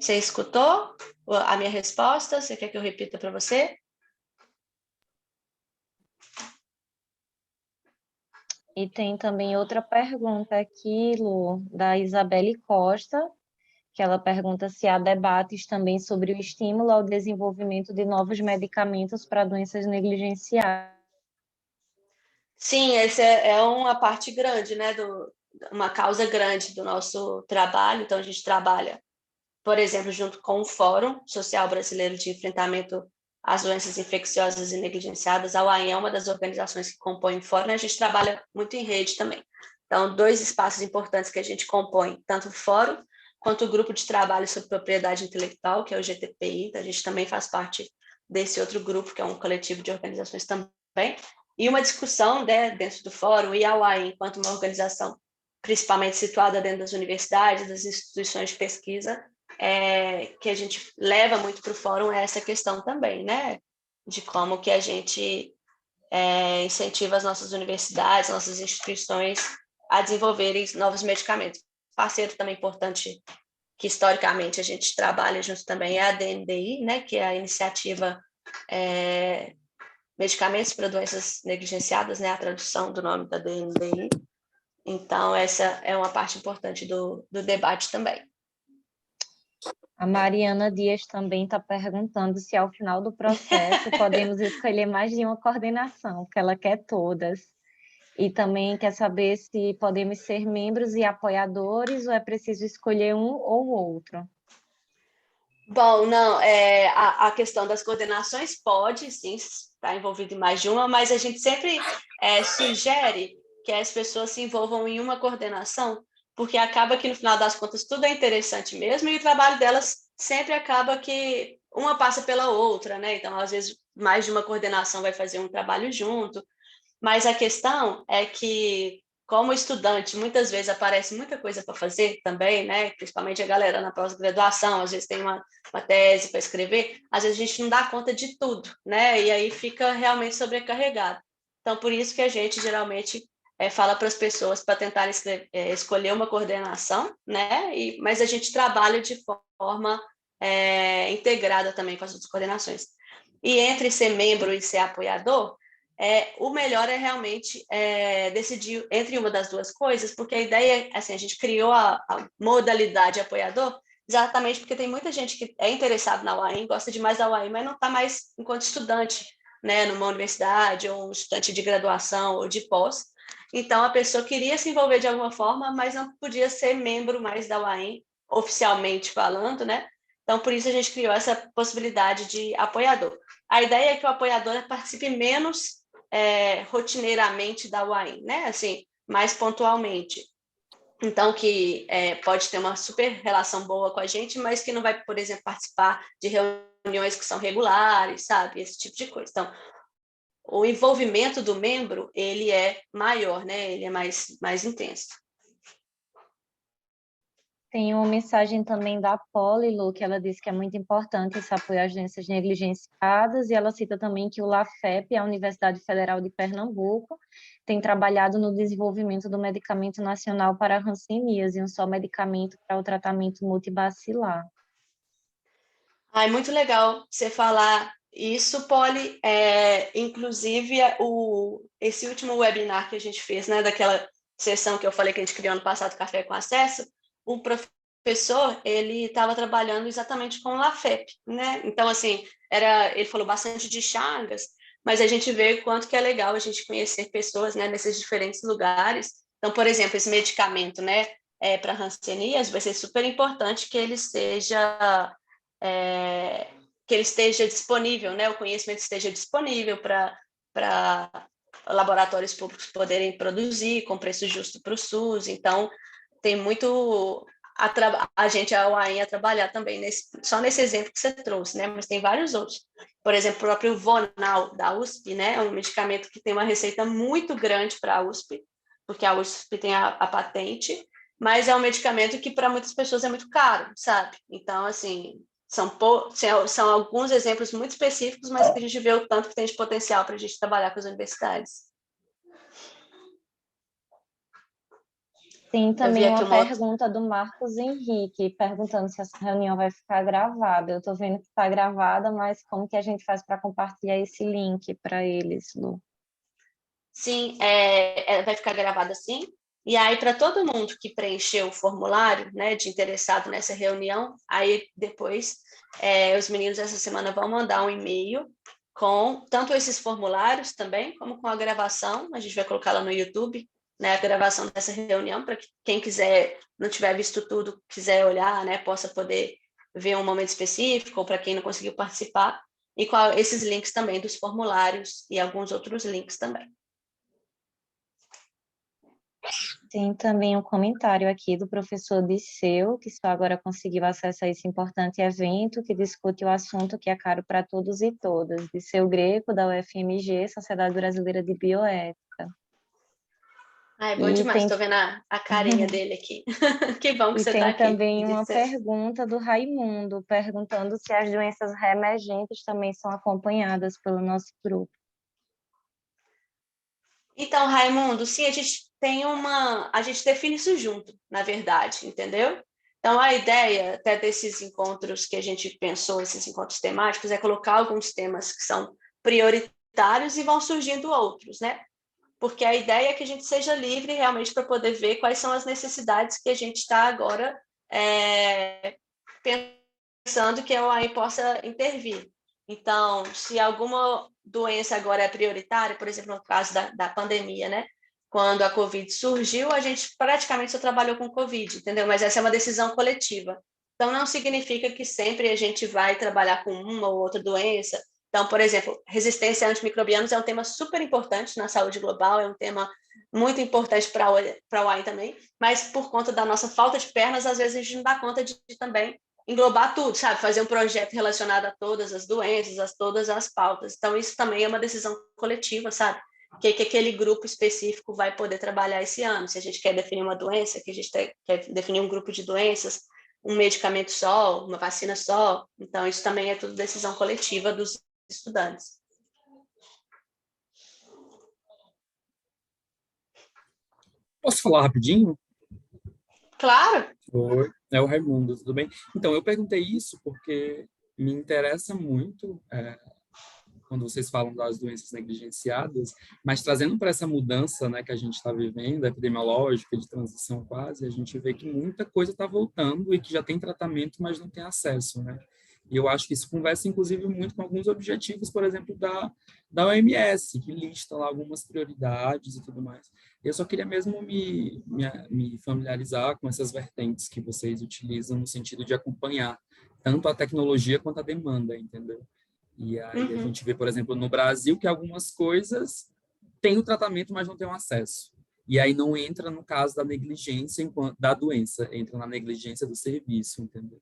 escutou a minha resposta? Você quer que eu repita para você? E tem também outra pergunta aqui, Lu, da Isabelle Costa, que ela pergunta se há debates também sobre o estímulo ao desenvolvimento de novos medicamentos para doenças negligenciadas. Sim, essa é uma parte grande, né? Uma causa grande do nosso trabalho. Então, a gente trabalha, por exemplo, junto com o Fórum Social Brasileiro de Enfrentamento às Doenças Infecciosas e Negligenciadas. A UAM é uma das organizações que compõem o Fórum, a gente trabalha muito em rede também. Então, dois espaços importantes que a gente compõe, tanto o Fórum quanto o Grupo de Trabalho sobre Propriedade Intelectual, que é o GTPI. Então, a gente também faz parte desse outro grupo, que é um coletivo de organizações também. E uma discussão, né, dentro do fórum, e a UAI, enquanto uma organização principalmente situada dentro das universidades, das instituições de pesquisa, que a gente leva muito para o fórum é essa questão também, né, de como que a gente incentiva as nossas universidades, nossas instituições a desenvolverem novos medicamentos. Parceiro também importante que historicamente a gente trabalha junto também é a DNDi, né, que é a iniciativa Medicamentos para Doenças Negligenciadas, né, a tradução do nome da DNDi. Então, essa é uma parte importante do debate também. A Mariana Dias também está perguntando se ao final do processo podemos escolher mais de uma coordenação, porque ela quer todas. E também quer saber se podemos ser membros e apoiadores ou é preciso escolher um ou outro. Bom, não, a questão das coordenações pode, sim, estar envolvido em mais de uma, mas a gente sempre sugere que as pessoas se envolvam em uma coordenação, porque acaba que, no final das contas, tudo é interessante mesmo, e o trabalho delas sempre acaba que uma passa pela outra, né? Então, às vezes, mais de uma coordenação vai fazer um trabalho junto, mas a questão é que, como estudante, muitas vezes aparece muita coisa para fazer também, né? Principalmente a galera na pós-graduação, às vezes tem uma tese para escrever, às vezes a gente não dá conta de tudo, né? E aí fica realmente sobrecarregado. Então, por isso que a gente geralmente fala para as pessoas para tentar escolher uma coordenação, né? Mas a gente trabalha de forma integrada também com as outras coordenações. E entre ser membro e ser apoiador, o melhor é realmente decidir entre uma das duas coisas, porque a ideia, assim, a gente criou a modalidade apoiador exatamente porque tem muita gente que é interessada na UAM, gosta demais da UAM, mas não está mais enquanto estudante, né, numa universidade, ou um estudante de graduação ou de pós. Então, a pessoa queria se envolver de alguma forma, mas não podia ser membro mais da UAM, oficialmente falando, né? Então, por isso a gente criou essa possibilidade de apoiador. A ideia é que o apoiador participe menos rotineiramente da UAM, né? Assim, mais pontualmente. Então, que pode ter uma super relação boa com a gente, mas que não vai, por exemplo, participar de reuniões que são regulares, sabe? Esse tipo de coisa. Então, o envolvimento do membro, ele é maior, né? Ele é mais intenso. Tem uma mensagem também da Poli, Lu, que ela disse que é muito importante esse apoio às doenças negligenciadas, e ela cita também que o LAFEP, a Universidade Federal de Pernambuco, tem trabalhado no desenvolvimento do medicamento nacional para hanseníase, um só medicamento para o tratamento multibacilar. É muito legal você falar isso, Poli. Inclusive, esse último webinar que a gente fez, né, daquela sessão que eu falei que a gente criou no passado, Café com Acesso, o professor, ele estava trabalhando exatamente com o LAFEP, né? Então, assim, ele falou bastante de Chagas, mas a gente vê o quanto que é legal a gente conhecer pessoas, né, nesses diferentes lugares. Então, por exemplo, esse medicamento, né, para hanseníase, vai ser super importante que ele seja disponível, né? O conhecimento esteja disponível para laboratórios públicos poderem produzir com preço justo para o SUS. Então, tem muito a gente, a UAM, a trabalhar também só nesse exemplo que você trouxe, né? Mas tem vários outros. Por exemplo, o próprio Vonal da USP, né? É um medicamento que tem uma receita muito grande para a USP, porque a USP tem a patente, mas é um medicamento que para muitas pessoas é muito caro, sabe? Então, assim, são alguns exemplos muito específicos, mas que a gente vê o tanto que tem de potencial para a gente trabalhar com as universidades. Tem também uma pergunta do Marcos Henrique, perguntando se essa reunião vai ficar gravada. Eu estou vendo que está gravada, mas como que a gente faz para compartilhar esse link para eles, Lu? Sim, vai ficar gravada sim. E aí, para todo mundo que preencheu o formulário, né, de interessado nessa reunião, aí depois os meninos essa semana vão mandar um e-mail com tanto esses formulários também, como com a gravação. A gente vai colocar lá no YouTube, né, a gravação dessa reunião, para que quem quiser, não tiver visto tudo, quiser olhar, né, possa poder ver um momento específico, ou para quem não conseguiu participar, e com esses links também dos formulários e alguns outros links também. Tem também um comentário aqui do professor Disseu, que só agora conseguiu acesso a esse importante evento, que discute o assunto que é caro para todos e todas. Disseu Greco, da UFMG, Sociedade Brasileira de Bioética. É bom E demais, tem, estou vendo a carinha dele aqui. Que bom que e você está tem aqui, também uma Disseu. pergunta do Raimundo, perguntando se as doenças reemergentes também são acompanhadas pelo nosso grupo. Então, Raimundo, sim, a gente define isso junto, na verdade, entendeu? Então, a ideia até desses encontros que a gente pensou, esses encontros temáticos, é colocar alguns temas que são prioritários e vão surgindo outros, né? Porque a ideia é que a gente seja livre realmente para poder ver quais são as necessidades que a gente está agora pensando que a UAI possa intervir. Então, se alguma doença agora é prioritária, por exemplo, no caso da pandemia, né? Quando a Covid surgiu, a gente praticamente só trabalhou com Covid, entendeu? Mas essa é uma decisão coletiva. Então, não significa que sempre a gente vai trabalhar com uma ou outra doença. Então, por exemplo, resistência a antimicrobianos é um tema super importante na saúde global, é um tema muito importante para a UAI também, mas por conta da nossa falta de pernas, às vezes a gente não dá conta de também englobar tudo, sabe? Fazer um projeto relacionado a todas as doenças, a todas as pautas. Então, isso também é uma decisão coletiva, sabe? Que aquele grupo específico vai poder trabalhar esse ano. Se a gente quer definir uma doença, que a gente quer definir um grupo de doenças, um medicamento só, uma vacina só. Então, isso também é tudo decisão coletiva dos estudantes. Posso falar rapidinho? Claro! Oi, é o Raimundo, tudo bem? Então, eu perguntei isso porque me interessa muito quando vocês falam das doenças negligenciadas, mas trazendo para essa mudança, né, que a gente está vivendo, epidemiológica, de transição quase, a gente vê que muita coisa está voltando e que já tem tratamento, mas não tem acesso, né? E eu acho que isso conversa, inclusive, muito com alguns objetivos, por exemplo, da OMS, que lista lá algumas prioridades e tudo mais. Eu só queria mesmo me familiarizar com essas vertentes que vocês utilizam no sentido de acompanhar tanto a tecnologia quanto a demanda, entendeu? E aí a gente vê, por exemplo, no Brasil, que algumas coisas têm o tratamento, mas não têm o acesso. E aí não entra no caso da negligência da doença, entra na negligência do serviço, entendeu?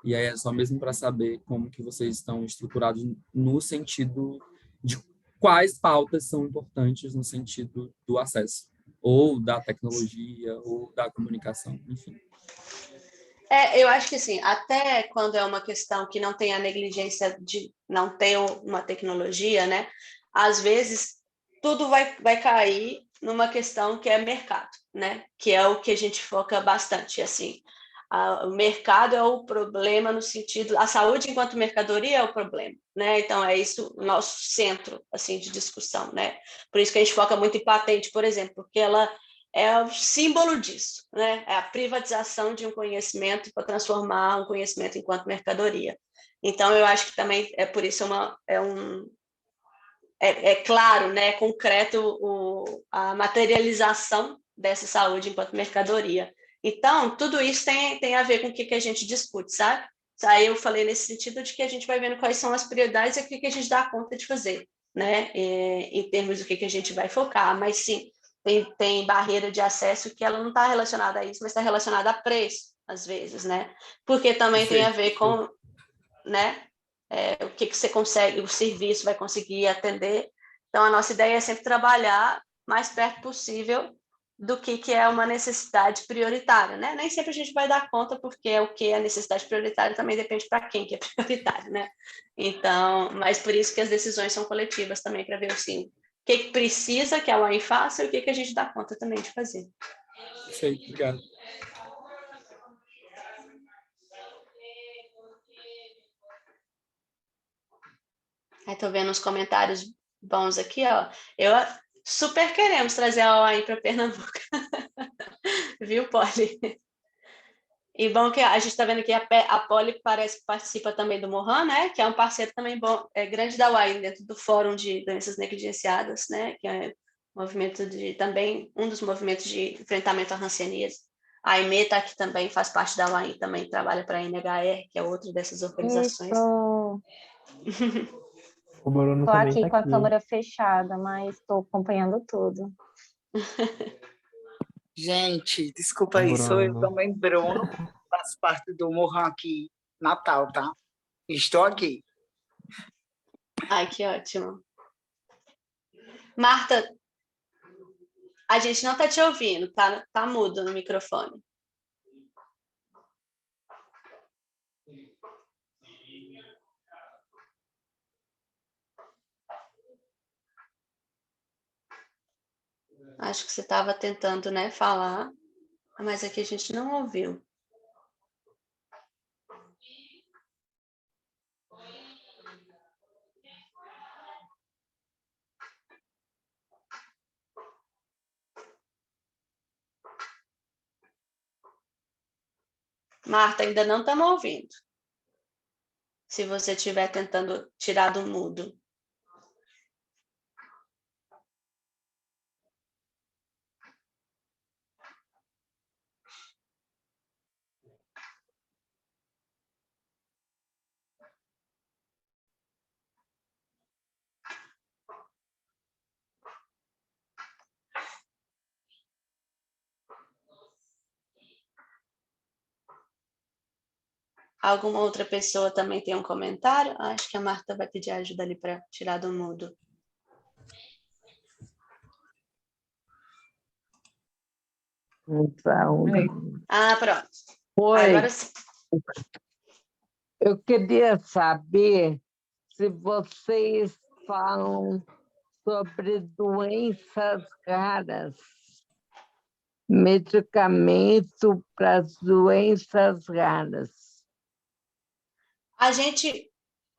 E aí é só mesmo para saber como que vocês estão estruturados no sentido de quais pautas são importantes no sentido do acesso, ou da tecnologia, ou da comunicação, enfim. Eu acho que assim, até quando é uma questão que não tem a negligência de não ter uma tecnologia, né? Às vezes tudo vai cair numa questão que é mercado, né? Que é o que a gente foca bastante, assim. O mercado é o problema no sentido, a saúde enquanto mercadoria é o problema, né? Então é isso o nosso centro assim de discussão, né? Por isso que a gente foca muito em patente, por exemplo, porque ela é o símbolo disso, né? É a privatização de um conhecimento para transformar um conhecimento enquanto mercadoria. Então, eu acho que também é por isso é claro, né? É concreto a materialização dessa saúde enquanto mercadoria. Então, tudo isso tem a ver com o que a gente discute, sabe? Aí eu falei nesse sentido de que a gente vai vendo quais são as prioridades e o que a gente dá conta de fazer, né? Em termos do que a gente vai focar, mas sim, tem barreira de acesso que ela não está relacionada a isso, mas está relacionada a preço, às vezes, né? Porque também tem a ver com, né? O que você consegue, o serviço vai conseguir atender. Então, a nossa ideia é sempre trabalhar mais perto possível do que é uma necessidade prioritária, né? Nem sempre a gente vai dar conta, porque o que é necessidade prioritária também depende para quem que é prioritário, né? Então, mas por isso que as decisões são coletivas também, para ver assim, o que precisa que a UAI faça e o que a gente dá conta também de fazer. Perfeito, obrigado. Estou vendo uns comentários bons aqui, ó. Eu super queremos trazer a UAI para Pernambuco. Viu, Polly? E bom que a gente está vendo que a Polly parece que participa também do Mohan, né? Que é um parceiro também bom, grande da UAI, dentro do Fórum de Doenças Negligenciadas, né? Que é também um dos movimentos de enfrentamento à hanseníase. A Aimee está aqui também, faz parte da UAI, também trabalha para a NHR, que é outra dessas organizações. O Bruno Estou também aqui tá com a aqui. câmera fechada, mas estou acompanhando tudo. Gente, desculpa aí, sou eu Bruno. também, Bruno, faço parte do Morram aqui, Natal, tá? Estou aqui. Ai, que ótimo. Marta, a gente não está te ouvindo, tá mudo no microfone. Acho que você estava tentando, né, falar, mas aqui a gente não ouviu. Marta, ainda não estamos ouvindo. Se você estiver tentando tirar do mudo. Alguma outra pessoa também tem um comentário? Acho que a Marta vai pedir ajuda ali para tirar do mudo. Então, Ah, pronto. foi. Agora sim. Eu queria saber se vocês falam sobre doenças raras, medicamento para as doenças raras. A gente,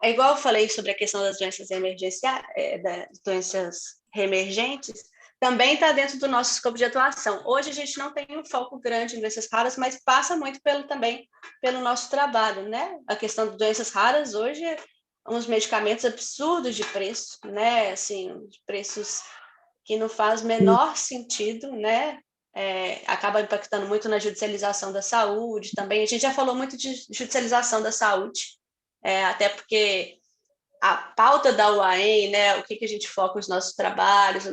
é igual eu falei sobre a questão das doenças emergenciais, das doenças reemergentes, também está dentro do nosso escopo de atuação. Hoje a gente não tem um foco grande em doenças raras, mas passa muito também pelo nosso trabalho, né? A questão de doenças raras hoje é uns medicamentos absurdos de preço, né? Assim, preços que não faz menor sentido, né? Acaba impactando muito na judicialização da saúde também. A gente já falou muito de judicialização da saúde, até porque a pauta da UAM, né, o que a gente foca os nossos trabalhos,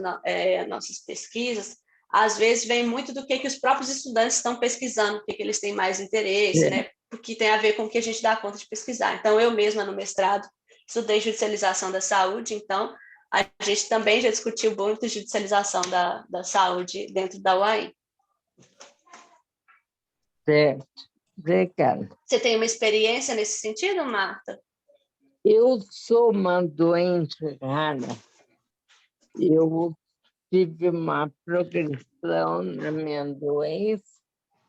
nossas pesquisas, às vezes vem muito do que os próprios estudantes estão pesquisando, o que eles têm mais interesse, né, porque tem a ver com o que a gente dá conta de pesquisar. Então, eu mesma, no mestrado, estudei judicialização da saúde, então a gente também já discutiu muito judicialização da saúde dentro da UAM. Certo. Obrigada. Você tem uma experiência nesse sentido, Marta? Eu sou uma doente rara. Eu tive uma progressão na minha doença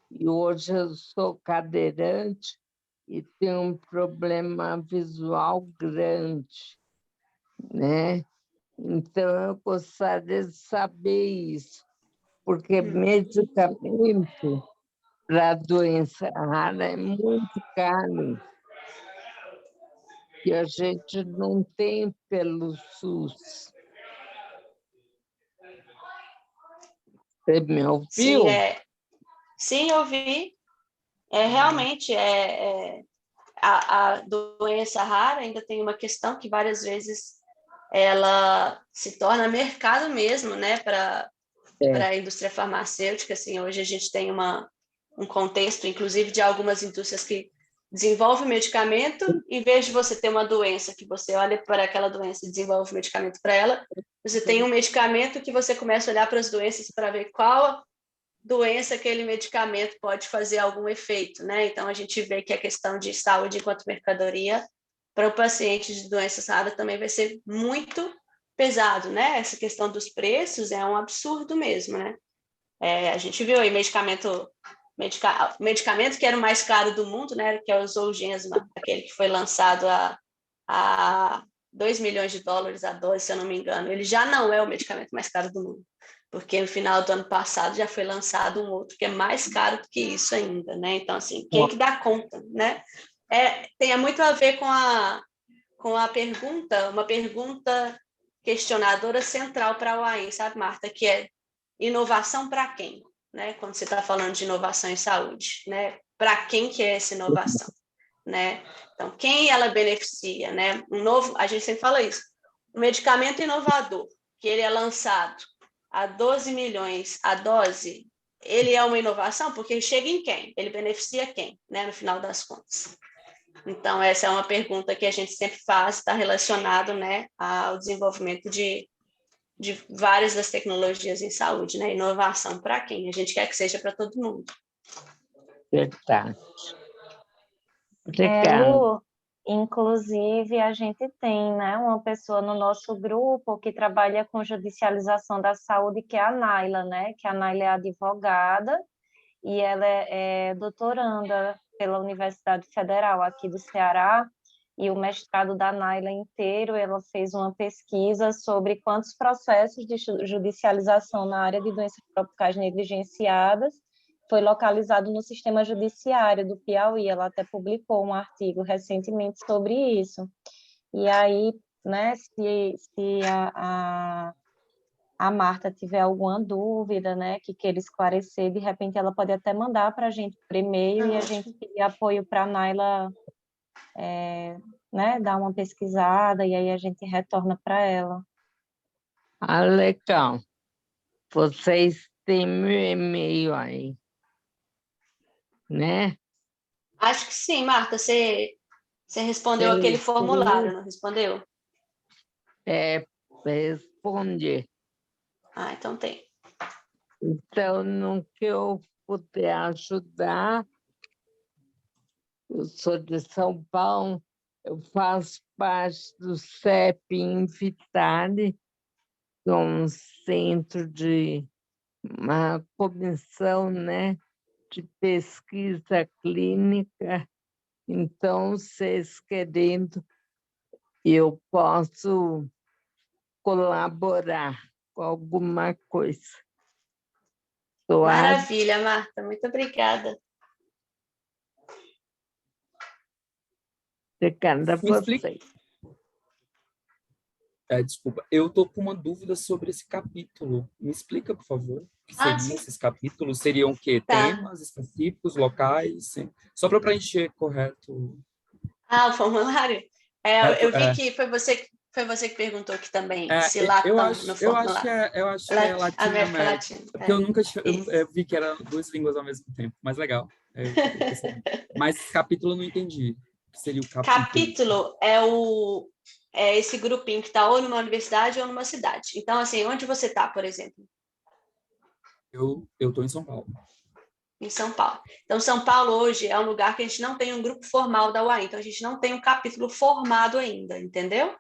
e hoje eu sou cadeirante e tenho um problema visual grande, né? Então, eu gostaria de saber isso, porque medicamento para doença rara é muito caro. E a gente não tem pelo SUS. Você me ouviu? Sim, sim, eu vi. Realmente, a doença rara ainda tem uma questão que várias vezes ela se torna mercado mesmo, né, para a indústria farmacêutica. Assim, hoje a gente tem um contexto, inclusive, de algumas indústrias que desenvolvem medicamento, em vez de você ter uma doença, que você olha para aquela doença e desenvolve medicamento para ela, você tem um medicamento que você começa a olhar para as doenças para ver qual doença aquele medicamento pode fazer algum efeito, né? Então, a gente vê que a questão de saúde enquanto mercadoria para o paciente de doenças raras também vai ser muito pesado, né? Essa questão dos preços é um absurdo mesmo, né? A gente viu aí medicamento que era o mais caro do mundo, né? Que é o Zolgensma, aquele que foi lançado a $2 milhões a dose, se eu não me engano. Ele já não é o medicamento mais caro do mundo, porque no final do ano passado já foi lançado um outro que é mais caro do que isso ainda, né? Então, assim, quem que dá conta, né? Tem muito a ver com a pergunta, uma pergunta questionadora central para a UAM, sabe, Marta? Que é inovação para quem? Né? Quando você está falando de inovação em saúde, né? Para quem que é essa inovação? Né? Então, quem ela beneficia? Né? A gente sempre fala isso, um medicamento inovador, que ele é lançado a 12 milhões a dose, ele é uma inovação porque chega em quem? Ele beneficia quem, né, no final das contas? Então, essa é uma pergunta que a gente sempre faz, está relacionado, né, ao desenvolvimento de várias das tecnologias em saúde, né? Inovação para quem? A gente quer que seja para todo mundo. Verdade. Obrigada. Lu, inclusive, a gente tem, né, uma pessoa no nosso grupo que trabalha com judicialização da saúde, que é a Naila, né? Que a Naila é advogada e ela é doutoranda pela Universidade Federal aqui do Ceará, e o mestrado da Naila inteiro, ela fez uma pesquisa sobre quantos processos de judicialização na área de doenças tropicais negligenciadas foi localizado no sistema judiciário do Piauí. Ela até publicou um artigo recentemente sobre isso. E aí, né, se a Marta tiver alguma dúvida, né, que queira esclarecer, de repente ela pode até mandar para a gente por e-mail e a gente pedir apoio para a Naila, né, dar uma pesquisada e aí a gente retorna para ela. Ah, legal. Vocês têm meu e-mail aí, né? Acho que sim, Marta. Você respondeu aquele formulário, não respondeu? Responde. Ah, então tem. Então, no que eu puder ajudar, eu sou de São Paulo, eu faço parte do CEP Invitare, que é um centro de uma comissão, né, de pesquisa clínica. Então, vocês querendo, eu posso colaborar com alguma coisa. Maravilha, Marta. Muito obrigada. Obrigada a Me explica. vocês. Desculpa, eu estou com uma dúvida sobre esse capítulo. Me explica, por favor, o que seriam sim. esses capítulos? Seriam o quê? Tá. Temas específicos, locais? Sim. Só para preencher correto. O formulário? Eu vi que foi você que perguntou aqui também, se lá eu estão acho, no eu acho que formulário. é Latinoamérica. América Latina. Porque eu nunca eu vi que era 2 línguas ao mesmo tempo, mas legal. Mas capítulo eu não entendi. O que seria o capítulo? Capítulo é esse grupinho que está ou numa universidade ou numa cidade. Então, assim, onde você está, por exemplo? Eu estou em São Paulo. Em São Paulo. Então, São Paulo hoje é um lugar que a gente não tem um grupo formal da UAI, então a gente não tem um capítulo formado ainda, entendeu?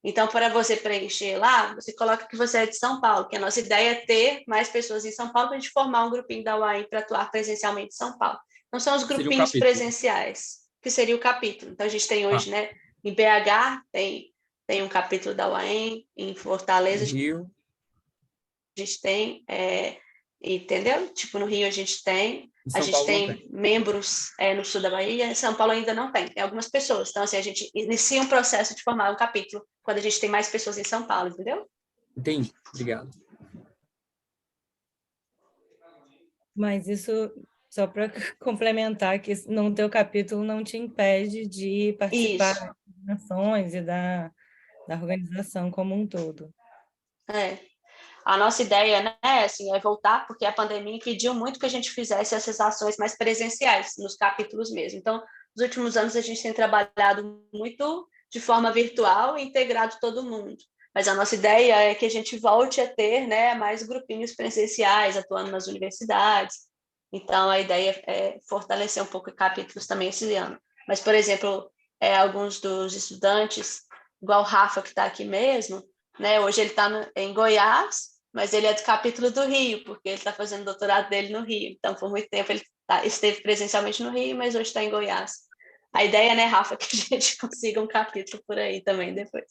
Então, para você preencher lá, você coloca que você é de São Paulo, que a nossa ideia é ter mais pessoas em São Paulo para a gente formar um grupinho da UAI para atuar presencialmente em São Paulo. Então, são os grupinhos presenciais, que seria o capítulo. Então, a gente tem hoje, né, em BH, tem um capítulo da UAM, em Fortaleza, Rio. a gente tem, entendeu? Tipo, no Rio a gente tem, a gente tem membros no sul da Bahia, em São Paulo ainda não tem algumas pessoas. Então, assim, a gente inicia um processo de formar um capítulo quando a gente tem mais pessoas em São Paulo, entendeu? Entendi, obrigado. Mas isso, só para complementar, que não ter o capítulo não te impede de participar das ações e da organização como um todo. A nossa ideia, né, assim, é voltar, porque a pandemia impediu muito que a gente fizesse essas ações mais presenciais, nos capítulos mesmo. Então, nos últimos anos, a gente tem trabalhado muito de forma virtual e integrado todo mundo. Mas a nossa ideia é que a gente volte a ter, né, mais grupinhos presenciais, atuando nas universidades. Então, a ideia é fortalecer um pouco capítulos também esse ano. Mas, por exemplo, alguns dos estudantes, igual o Rafa, que está aqui mesmo, né, hoje ele está em Goiás, mas ele é do capítulo do Rio, porque ele está fazendo o doutorado dele no Rio. Então, por muito tempo, ele esteve presencialmente no Rio, mas hoje está em Goiás. A ideia, né, Rafa, que a gente consiga um capítulo por aí também depois.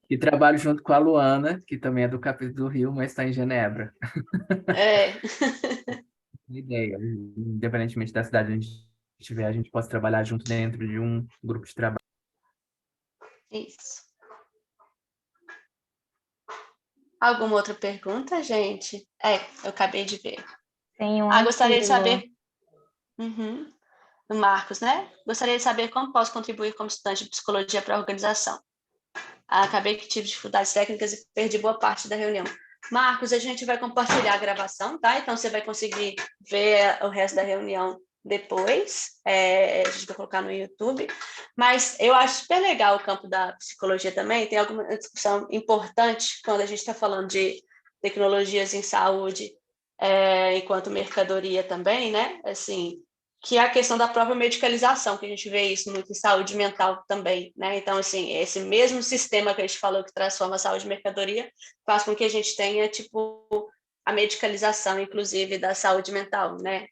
E trabalho junto com a Luana, que também é do capítulo do Rio, mas está em Genebra. Ideia, independentemente da cidade onde a gente estiver, a gente possa trabalhar junto dentro de um grupo de trabalho. Isso. Alguma outra pergunta, gente? Eu acabei de ver. Tem gostaria de saber... Do Marcos, né? Gostaria de saber como posso contribuir como estudante de psicologia para a organização. Acabei que tive dificuldades técnicas e perdi boa parte da reunião. Marcos, a gente vai compartilhar a gravação, tá? Então você vai conseguir ver o resto da reunião depois. A gente vai colocar no YouTube. Mas eu acho super legal o campo da psicologia também. Tem alguma discussão importante quando a gente está falando de tecnologias em saúde, enquanto mercadoria também, né? Assim, que é a questão da própria medicalização, que a gente vê isso muito em saúde mental também, né? Então, assim, esse mesmo sistema que a gente falou que transforma a saúde em mercadoria faz com que a gente tenha, tipo, a medicalização, inclusive, da saúde mental, né?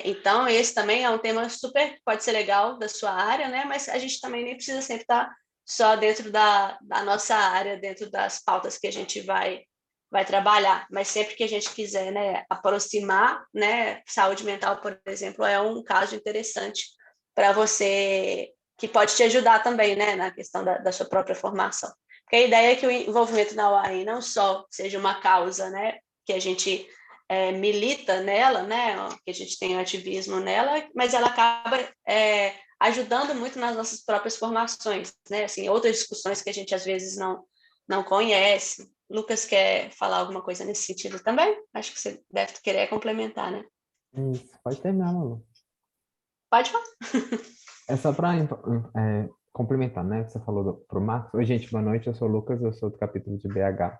Então, esse também é um tema super, pode ser legal da sua área, né? Mas a gente também nem precisa sempre estar só dentro da nossa área, dentro das pautas que a gente vai trabalhar, mas sempre que a gente quiser, né, aproximar, né, saúde mental, por exemplo, é um caso interessante para você, que pode te ajudar também, né, na questão da sua própria formação. Porque a ideia é que o envolvimento na UAI não só seja uma causa, né, que a gente milita nela, né, que a gente tem um ativismo nela, mas ela acaba ajudando muito nas nossas próprias formações, né, assim, outras discussões que a gente às vezes não conhece. Lucas quer falar alguma coisa nesse sentido também? Acho que você deve querer complementar, né? Isso, pode terminar, Malu. Pode falar. É só para complementar, né? Que você falou para o Marcos. Oi, gente, boa noite. Eu sou o Lucas, eu sou do capítulo de BH.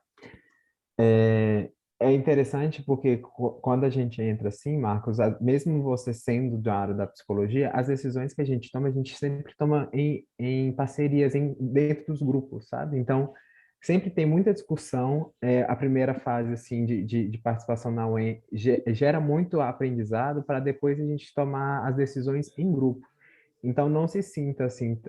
É interessante porque quando a gente entra assim, Marcos, mesmo você sendo da área da psicologia, as decisões que a gente sempre toma em parcerias, dentro dos grupos, sabe? Então, sempre tem muita discussão. A primeira fase assim de participação na UEM gera muito aprendizado para depois a gente tomar as decisões em grupo. Então, não se sinta assim,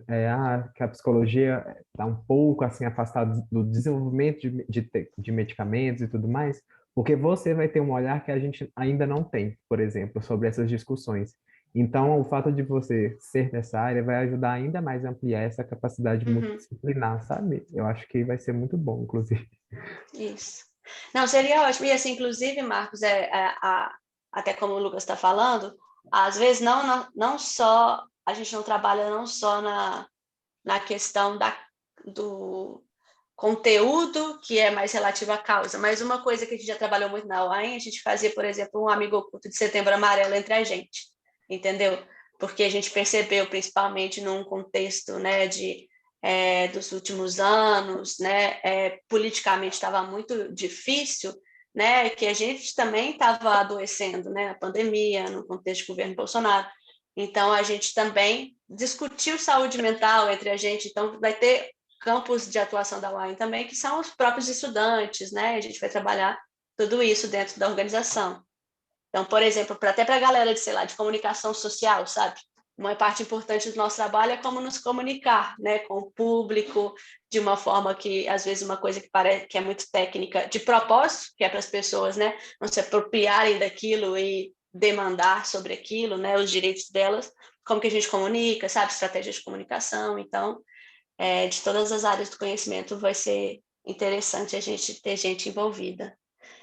que a psicologia está um pouco assim afastada do desenvolvimento de medicamentos e tudo mais, porque você vai ter um olhar que a gente ainda não tem, por exemplo, sobre essas discussões. Então, o fato de você ser dessa área vai ajudar ainda mais a ampliar essa capacidade multidisciplinar, sabe? Eu acho que vai ser muito bom, inclusive. Isso. Não, seria ótimo. E assim, inclusive, Marcos, até como o Lucas está falando, às vezes não só a gente não trabalha não só na questão do conteúdo, que é mais relativo à causa, mas uma coisa que a gente já trabalhou muito na UAM, a gente fazia, por exemplo, um amigo oculto de Setembro Amarelo entre a gente, entendeu? Porque a gente percebeu, principalmente num contexto, né, dos últimos anos, né, politicamente estava muito difícil, né, que a gente também estava adoecendo, né, na pandemia, no contexto do governo Bolsonaro. Então, a gente também discutiu saúde mental entre a gente. Então, vai ter campos de atuação da UAM também, que são os próprios estudantes, né? A gente vai trabalhar tudo isso dentro da organização. Então, por exemplo, até para a galera de, sei lá, de comunicação social, sabe? Uma parte importante do nosso trabalho é como nos comunicar, né, com o público, de uma forma que, às vezes, uma coisa que parece que é muito técnica, de propósito, que é para as pessoas, né, não se apropriarem daquilo e demandar sobre aquilo, né, os direitos delas, como que a gente comunica, sabe, estratégias de comunicação. Então, de todas as áreas do conhecimento vai ser interessante a gente ter gente envolvida.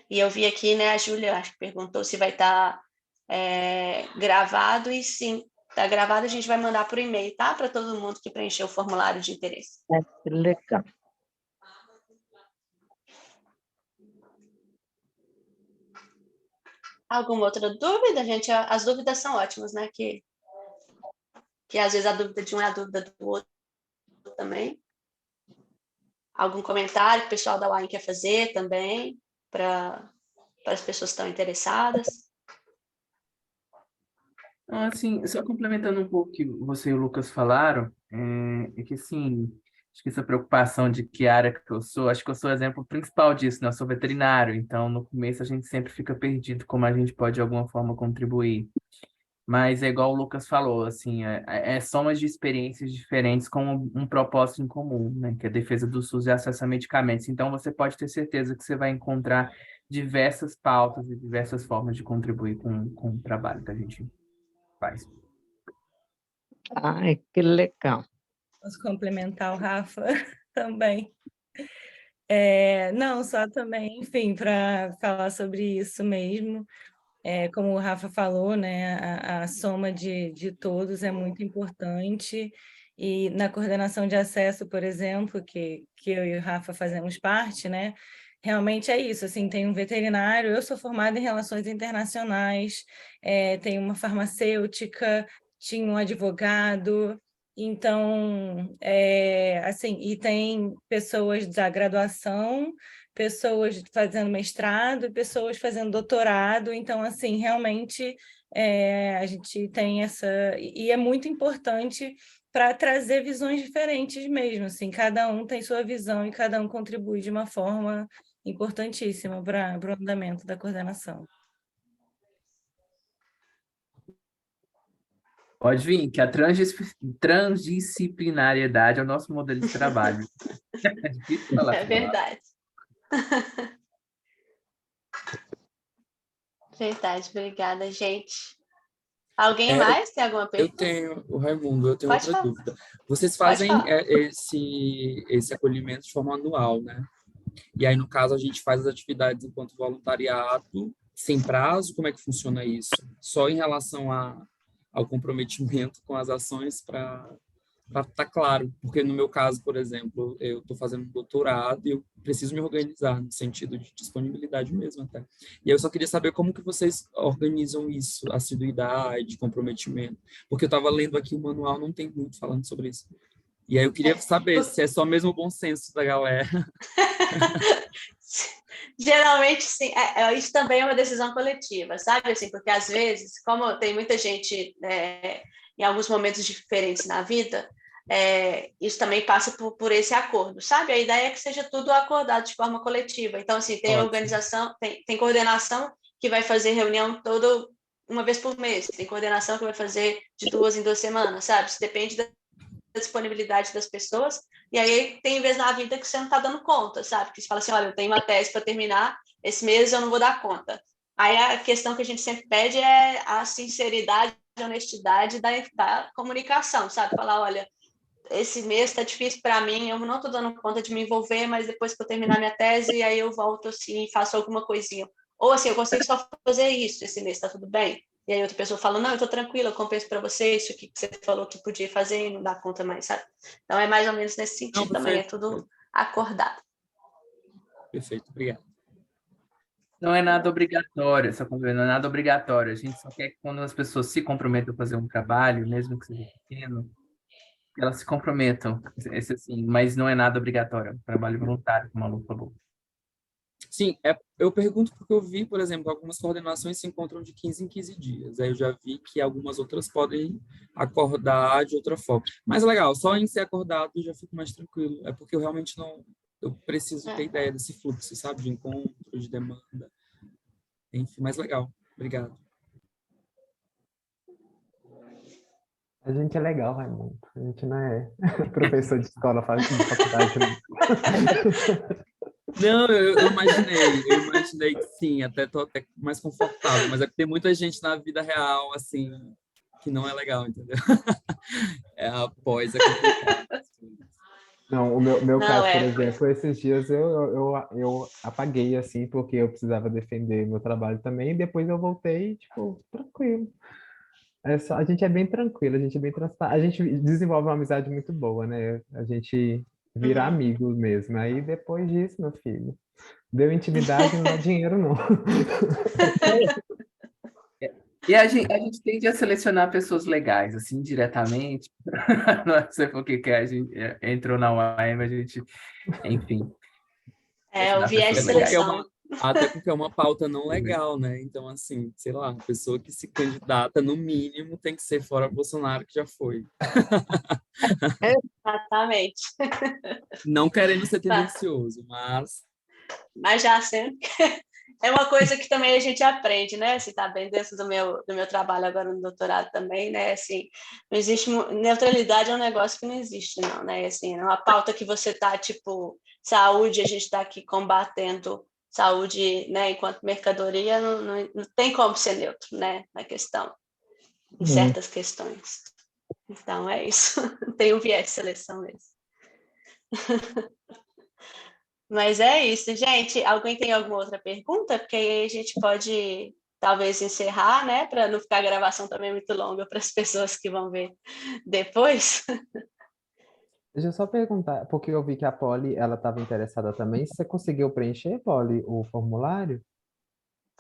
E eu vi aqui, né, a Júlia, acho que perguntou se vai estar gravado, e sim, está gravado, a gente vai mandar por e-mail, tá? Para todo mundo que preencheu o formulário de interesse. Legal. Alguma outra dúvida, gente? As dúvidas são ótimas, né? Que às vezes a dúvida de um é a dúvida do outro também. Algum comentário que o pessoal da UAM quer fazer também, para as pessoas que estão interessadas? Então, assim, só complementando um pouco o que você e o Lucas falaram, é que, assim, acho que essa preocupação de que área que eu sou, acho que eu sou o exemplo principal disso, né? Eu sou veterinário, então, no começo, a gente sempre fica perdido como a gente pode, de alguma forma, contribuir. Mas é igual o Lucas falou, assim, é somas de experiências diferentes com um propósito em comum, né? Que é a defesa do SUS e acesso a medicamentos. Então, você pode ter certeza que você vai encontrar diversas pautas e diversas formas de contribuir com o trabalho que a gente faz. Ai, que legal. Posso complementar o Rafa também. Não, só também, enfim, para falar sobre isso mesmo. Como o Rafa falou, né, a soma de todos é muito importante. E na coordenação de acesso, por exemplo, que eu e o Rafa fazemos parte, né, realmente é isso, assim, tem um veterinário, eu sou formada em relações internacionais, tem uma farmacêutica, tinha um advogado, então, assim, e tem pessoas da graduação, pessoas fazendo mestrado e pessoas fazendo doutorado, então, assim, realmente a gente tem essa... E é muito importante para trazer visões diferentes mesmo, assim, cada um tem sua visão e cada um contribui de uma forma importantíssima para o andamento da coordenação. Pode vir, que a transdisciplinariedade é o nosso modelo de trabalho. É difícil falar É essa palavra. verdade. Verdade, obrigada, gente. Alguém mais tem alguma Eu pergunta? tenho, o Raimundo, eu tenho Pode outra falar. dúvida. Vocês Pode fazem falar. esse acolhimento de forma anual, né? E aí, no caso, a gente faz as atividades enquanto voluntariado, sem prazo, como é que funciona isso? Só em relação ao comprometimento com as ações para estar claro. Porque no meu caso, por exemplo, eu estou fazendo um doutorado e eu preciso me organizar no sentido de disponibilidade mesmo até. E eu só queria saber como que vocês organizam isso, assiduidade, comprometimento. Porque eu estava lendo aqui o manual, não tem muito falando sobre isso. E aí eu queria saber se é só mesmo o bom senso da galera. Geralmente, sim. Isso também é uma decisão coletiva, sabe? Assim, porque, às vezes, como tem muita gente em alguns momentos diferentes na vida, isso também passa por esse acordo, sabe? A ideia é que seja tudo acordado de forma coletiva. Então, assim, tem organização, tem coordenação que vai fazer reunião toda uma vez por mês, tem coordenação que vai fazer de 2 em 2 semanas, sabe? Isso depende da disponibilidade das pessoas, e aí tem vezes na vida que você não está dando conta, sabe? Que você fala assim, olha, eu tenho uma tese para terminar, esse mês eu não vou dar conta. Aí a questão que a gente sempre pede é a sinceridade, a honestidade da comunicação, sabe? Falar, olha, esse mês está difícil para mim, eu não estou dando conta de me envolver, mas depois que eu terminar minha tese, aí eu volto assim e faço alguma coisinha. Ou assim, eu consigo só fazer isso esse mês, está tudo bem? E aí outra pessoa fala, não, eu estou tranquila, eu compenso para você isso que você falou que podia fazer e não dá conta mais, sabe? Então é mais ou menos nesse sentido Não, também, é perfeito. tudo acordado. Perfeito, obrigado. Não é nada obrigatório, essa conversa não é nada obrigatório. A gente só quer que quando as pessoas se comprometem a fazer um trabalho, mesmo que seja pequeno, que elas se comprometam. Esse, assim, mas não é nada obrigatório, é um trabalho voluntário, como a Lu falou. Sim, eu pergunto porque eu vi, por exemplo, algumas coordenações se encontram de 15 em 15 dias. Aí eu já vi que algumas outras podem acordar de outra forma. Mas legal, só em ser acordado eu já fico mais tranquilo. É porque eu realmente não... Eu preciso ter ideia desse fluxo, sabe? De encontro, de demanda. Enfim, mas legal. Obrigado. A gente é legal, Raimundo. A gente não é professor de escola, de faculdade. Não, eu imaginei que sim, até tô até mais confortável, mas é que tem muita gente na vida real, assim, que não é legal, entendeu? Após é complicado. Não, o meu Não, caso, por exemplo, esses dias eu apaguei, assim, porque eu precisava defender meu trabalho também, e depois eu voltei, tipo, tranquilo. A gente é bem tranquilo, a gente é bem transparente, a gente desenvolve uma amizade muito boa, né? A gente vira amigo mesmo. Aí depois disso, meu filho, deu intimidade, não dá dinheiro, não. E a gente tende a selecionar pessoas legais, assim, diretamente. Não sei por que a gente entrou na UAM, mas a gente, enfim, o selecionar viés de pessoas legais. seleção. Até porque é uma pauta não legal, né? Então, assim, sei lá, a pessoa que se candidata, no mínimo, tem que ser fora Bolsonaro, que já foi. Exatamente. Não querendo ser tendencioso, mas já sendo... É uma coisa que também a gente aprende, né? Se está bem dentro do meu trabalho agora no doutorado também, né? Assim, não existe... Neutralidade é um negócio que não existe, não, né? Assim, é uma pauta que você está, tipo, saúde, a gente está aqui combatendo saúde, né? Enquanto mercadoria, não tem como ser neutro, né? Na questão, em certas questões. Então, é isso. Tem um viés de seleção mesmo. Mas é isso, gente. Alguém tem alguma outra pergunta? Porque aí a gente pode, talvez, encerrar, né? Para não ficar a gravação também muito longa para as pessoas que vão ver depois. Deixa eu só perguntar, porque eu vi que a Polly, ela estava interessada também. Você conseguiu preencher, Polly, o formulário?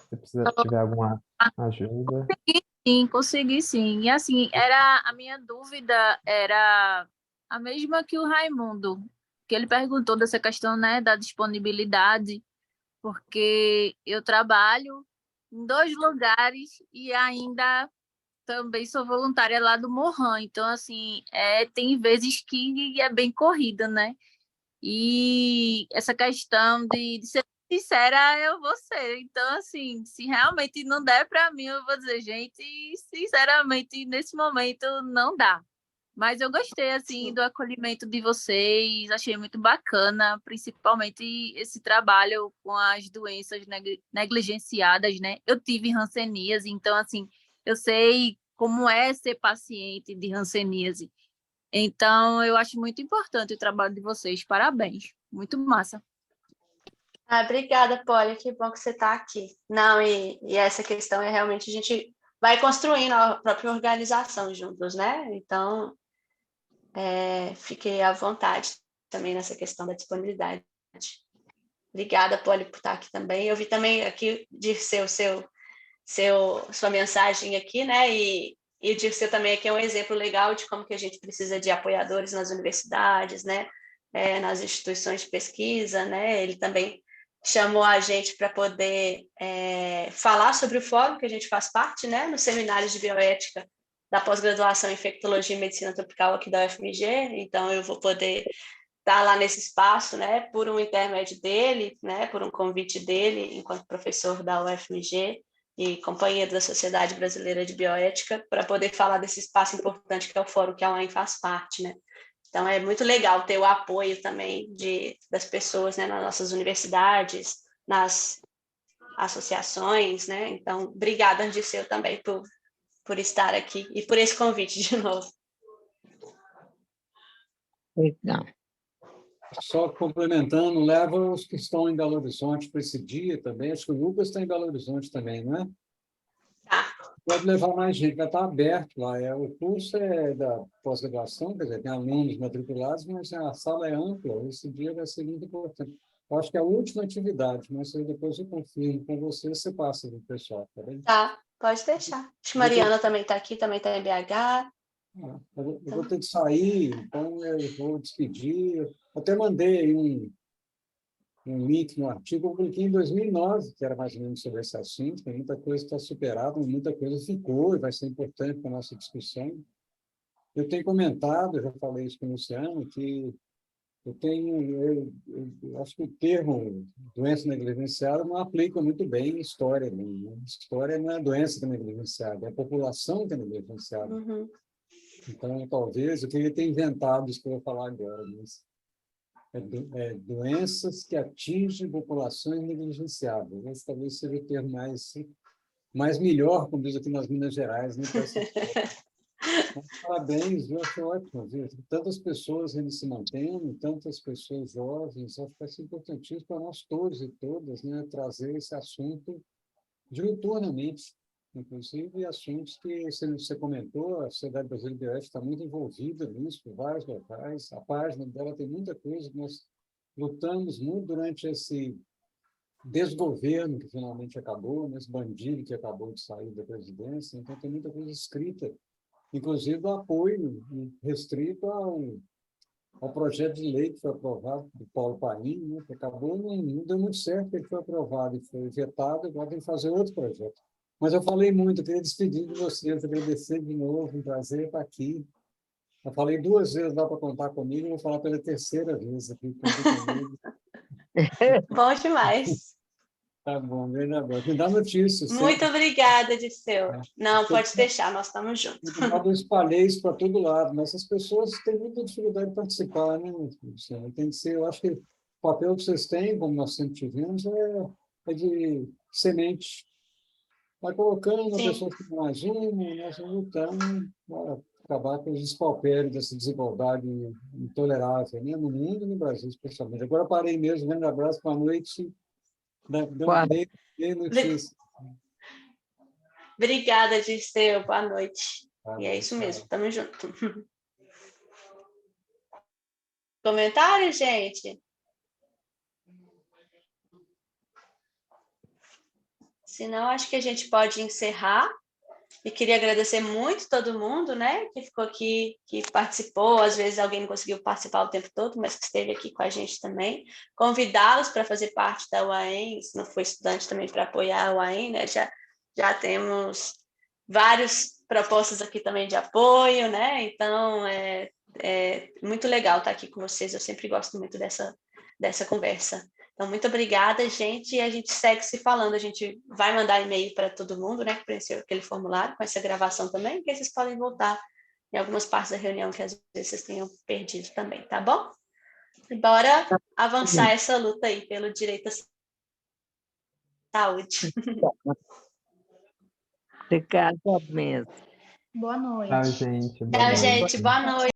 Se precisa, tiver alguma ajuda. Sim, consegui sim. E assim, a minha dúvida era a mesma que o Raimundo, que ele perguntou dessa questão, né, da disponibilidade, porque eu trabalho em 2 lugares e ainda também sou voluntária lá do Morran. Então, assim, tem vezes que é bem corrida, né? E essa questão de ser sincera, eu vou ser. Então, assim, se realmente não der para mim, eu vou dizer, gente, sinceramente, nesse momento não dá. Mas eu gostei, assim, do acolhimento de vocês, achei muito bacana, principalmente esse trabalho com as doenças negligenciadas, né? Eu tive hanseníase, então, assim, eu sei como é ser paciente de hanseníase. Então, eu acho muito importante o trabalho de vocês. Parabéns. Muito massa. Obrigada, Polly, que bom que você está aqui. Não, e essa questão é realmente a gente vai construindo a própria organização juntos, né? Então, fiquei à vontade também nessa questão da disponibilidade. Obrigada, Polly, por estar aqui também. Eu vi também aqui de sua mensagem aqui, né? E o Dirceu também aqui é um exemplo legal de como que a gente precisa de apoiadores nas universidades, né? Nas instituições de pesquisa, né? Ele também chamou a gente para poder falar sobre o fórum que a gente faz parte, né? Nos seminários de bioética da pós-graduação em infectologia e medicina tropical aqui da UFMG. Então, eu vou poder estar lá nesse espaço, né? Por um intermédio dele, né? Por um convite dele, enquanto professor da UFMG e companheiro da Sociedade Brasileira de Bioética, para poder falar desse espaço importante que é o fórum que a UAM faz parte, né? Então, é muito legal ter o apoio também das pessoas, né, nas nossas universidades, nas associações, né? Então, obrigada, Dirceu, também por estar aqui e por esse convite de novo. Legal. Só complementando, leva os que estão em Belo Horizonte para esse dia também. Acho que o Lucas está em Belo Horizonte também, não é? Tá. Pode levar mais gente, vai estar aberto lá. O curso é da pós-graduação, quer dizer, tem alunos matriculados, mas a sala é ampla. Esse dia vai ser muito importante. Eu acho que é a última atividade, mas aí depois eu confirmo com você passa do pessoal, tá bem? Tá, pode deixar. Acho que Mariana também está aqui, também está em BH. Eu vou ter que sair, então eu vou despedir. Eu até mandei um link no artigo, eu publiquei em 2009, que era mais ou menos sobre esse assunto, tem muita coisa está superada, muita coisa ficou e vai ser importante para a nossa discussão. Eu tenho comentado, eu já falei isso com o Luciano, que eu acho que o termo doença negligenciada não aplica muito bem em história. Né? História não é doença que é negligenciada, é a população que é negligenciada. Uhum. Então, talvez, eu queria ter inventado isso que eu vou falar agora, mas doenças que atingem populações negligenciadas. Esse talvez seja o termo mais melhor, como diz aqui nas Minas Gerais. Né? Parabéns, eu acho ótimo. Viu? Tantas pessoas ainda se mantendo, tantas pessoas jovens, acho que vai ser importantíssimo para nós todos e todas, né? Trazer esse assunto diuturnamente, inclusive assuntos que você comentou, a Sociedade Brasileira de Bioética está muito envolvida nisso, por vários locais. A página dela tem muita coisa que nós lutamos muito durante esse desgoverno que finalmente acabou, nesse bandido que acabou de sair da presidência. Então, tem muita coisa escrita, inclusive o apoio restrito ao projeto de lei que foi aprovado do Paulo Paim, né, que acabou, não deu muito certo, ele foi aprovado e foi vetado, agora tem que fazer outro projeto. Mas eu falei muito, eu queria despedir de vocês, agradecer de novo, um prazer estar aqui. Eu falei 2 vezes, dá para contar comigo, eu vou falar pela 3ª vez aqui. Bom demais. Tá bom, grande abraço. Me dá notícias. Muito obrigada, Dirceu. Não, pode deixar, nós estamos juntos. Eu espalhei isso para todo lado, mas as pessoas têm muita dificuldade de participar, né? Tem que ser, eu acho que o papel que vocês têm, como nós sempre tivemos, é de semente. Vai colocando, a pessoa fica mais uma, nós vamos lutando para acabar com os despauperes dessa desigualdade intolerável, né? No mundo e no Brasil, especialmente. Agora parei mesmo, grande abraço, boa noite. Dei notícia. Obrigada, Dirceu. Boa noite. E é isso mesmo, estamos juntos. comentários, gente? Senão, acho que a gente pode encerrar. E queria agradecer muito todo mundo, né, que ficou aqui, que participou. Às vezes alguém não conseguiu participar o tempo todo, mas que esteve aqui com a gente também. Convidá-los para fazer parte da UAM, se não for estudante também para apoiar a UAM, né? Já temos várias propostas aqui também de apoio, né? Então, é muito legal estar aqui com vocês. Eu sempre gosto muito dessa conversa. Então, muito obrigada, gente, e a gente segue se falando. A gente vai mandar e-mail para todo mundo, né, que preencheu aquele formulário, com essa gravação também, que vocês podem voltar em algumas partes da reunião que às vezes vocês tenham perdido também, tá bom? E bora avançar essa luta aí pelo direito à saúde. Obrigada mesmo. Boa noite. Tchau, gente. Boa Tchau, noite. gente. Boa noite.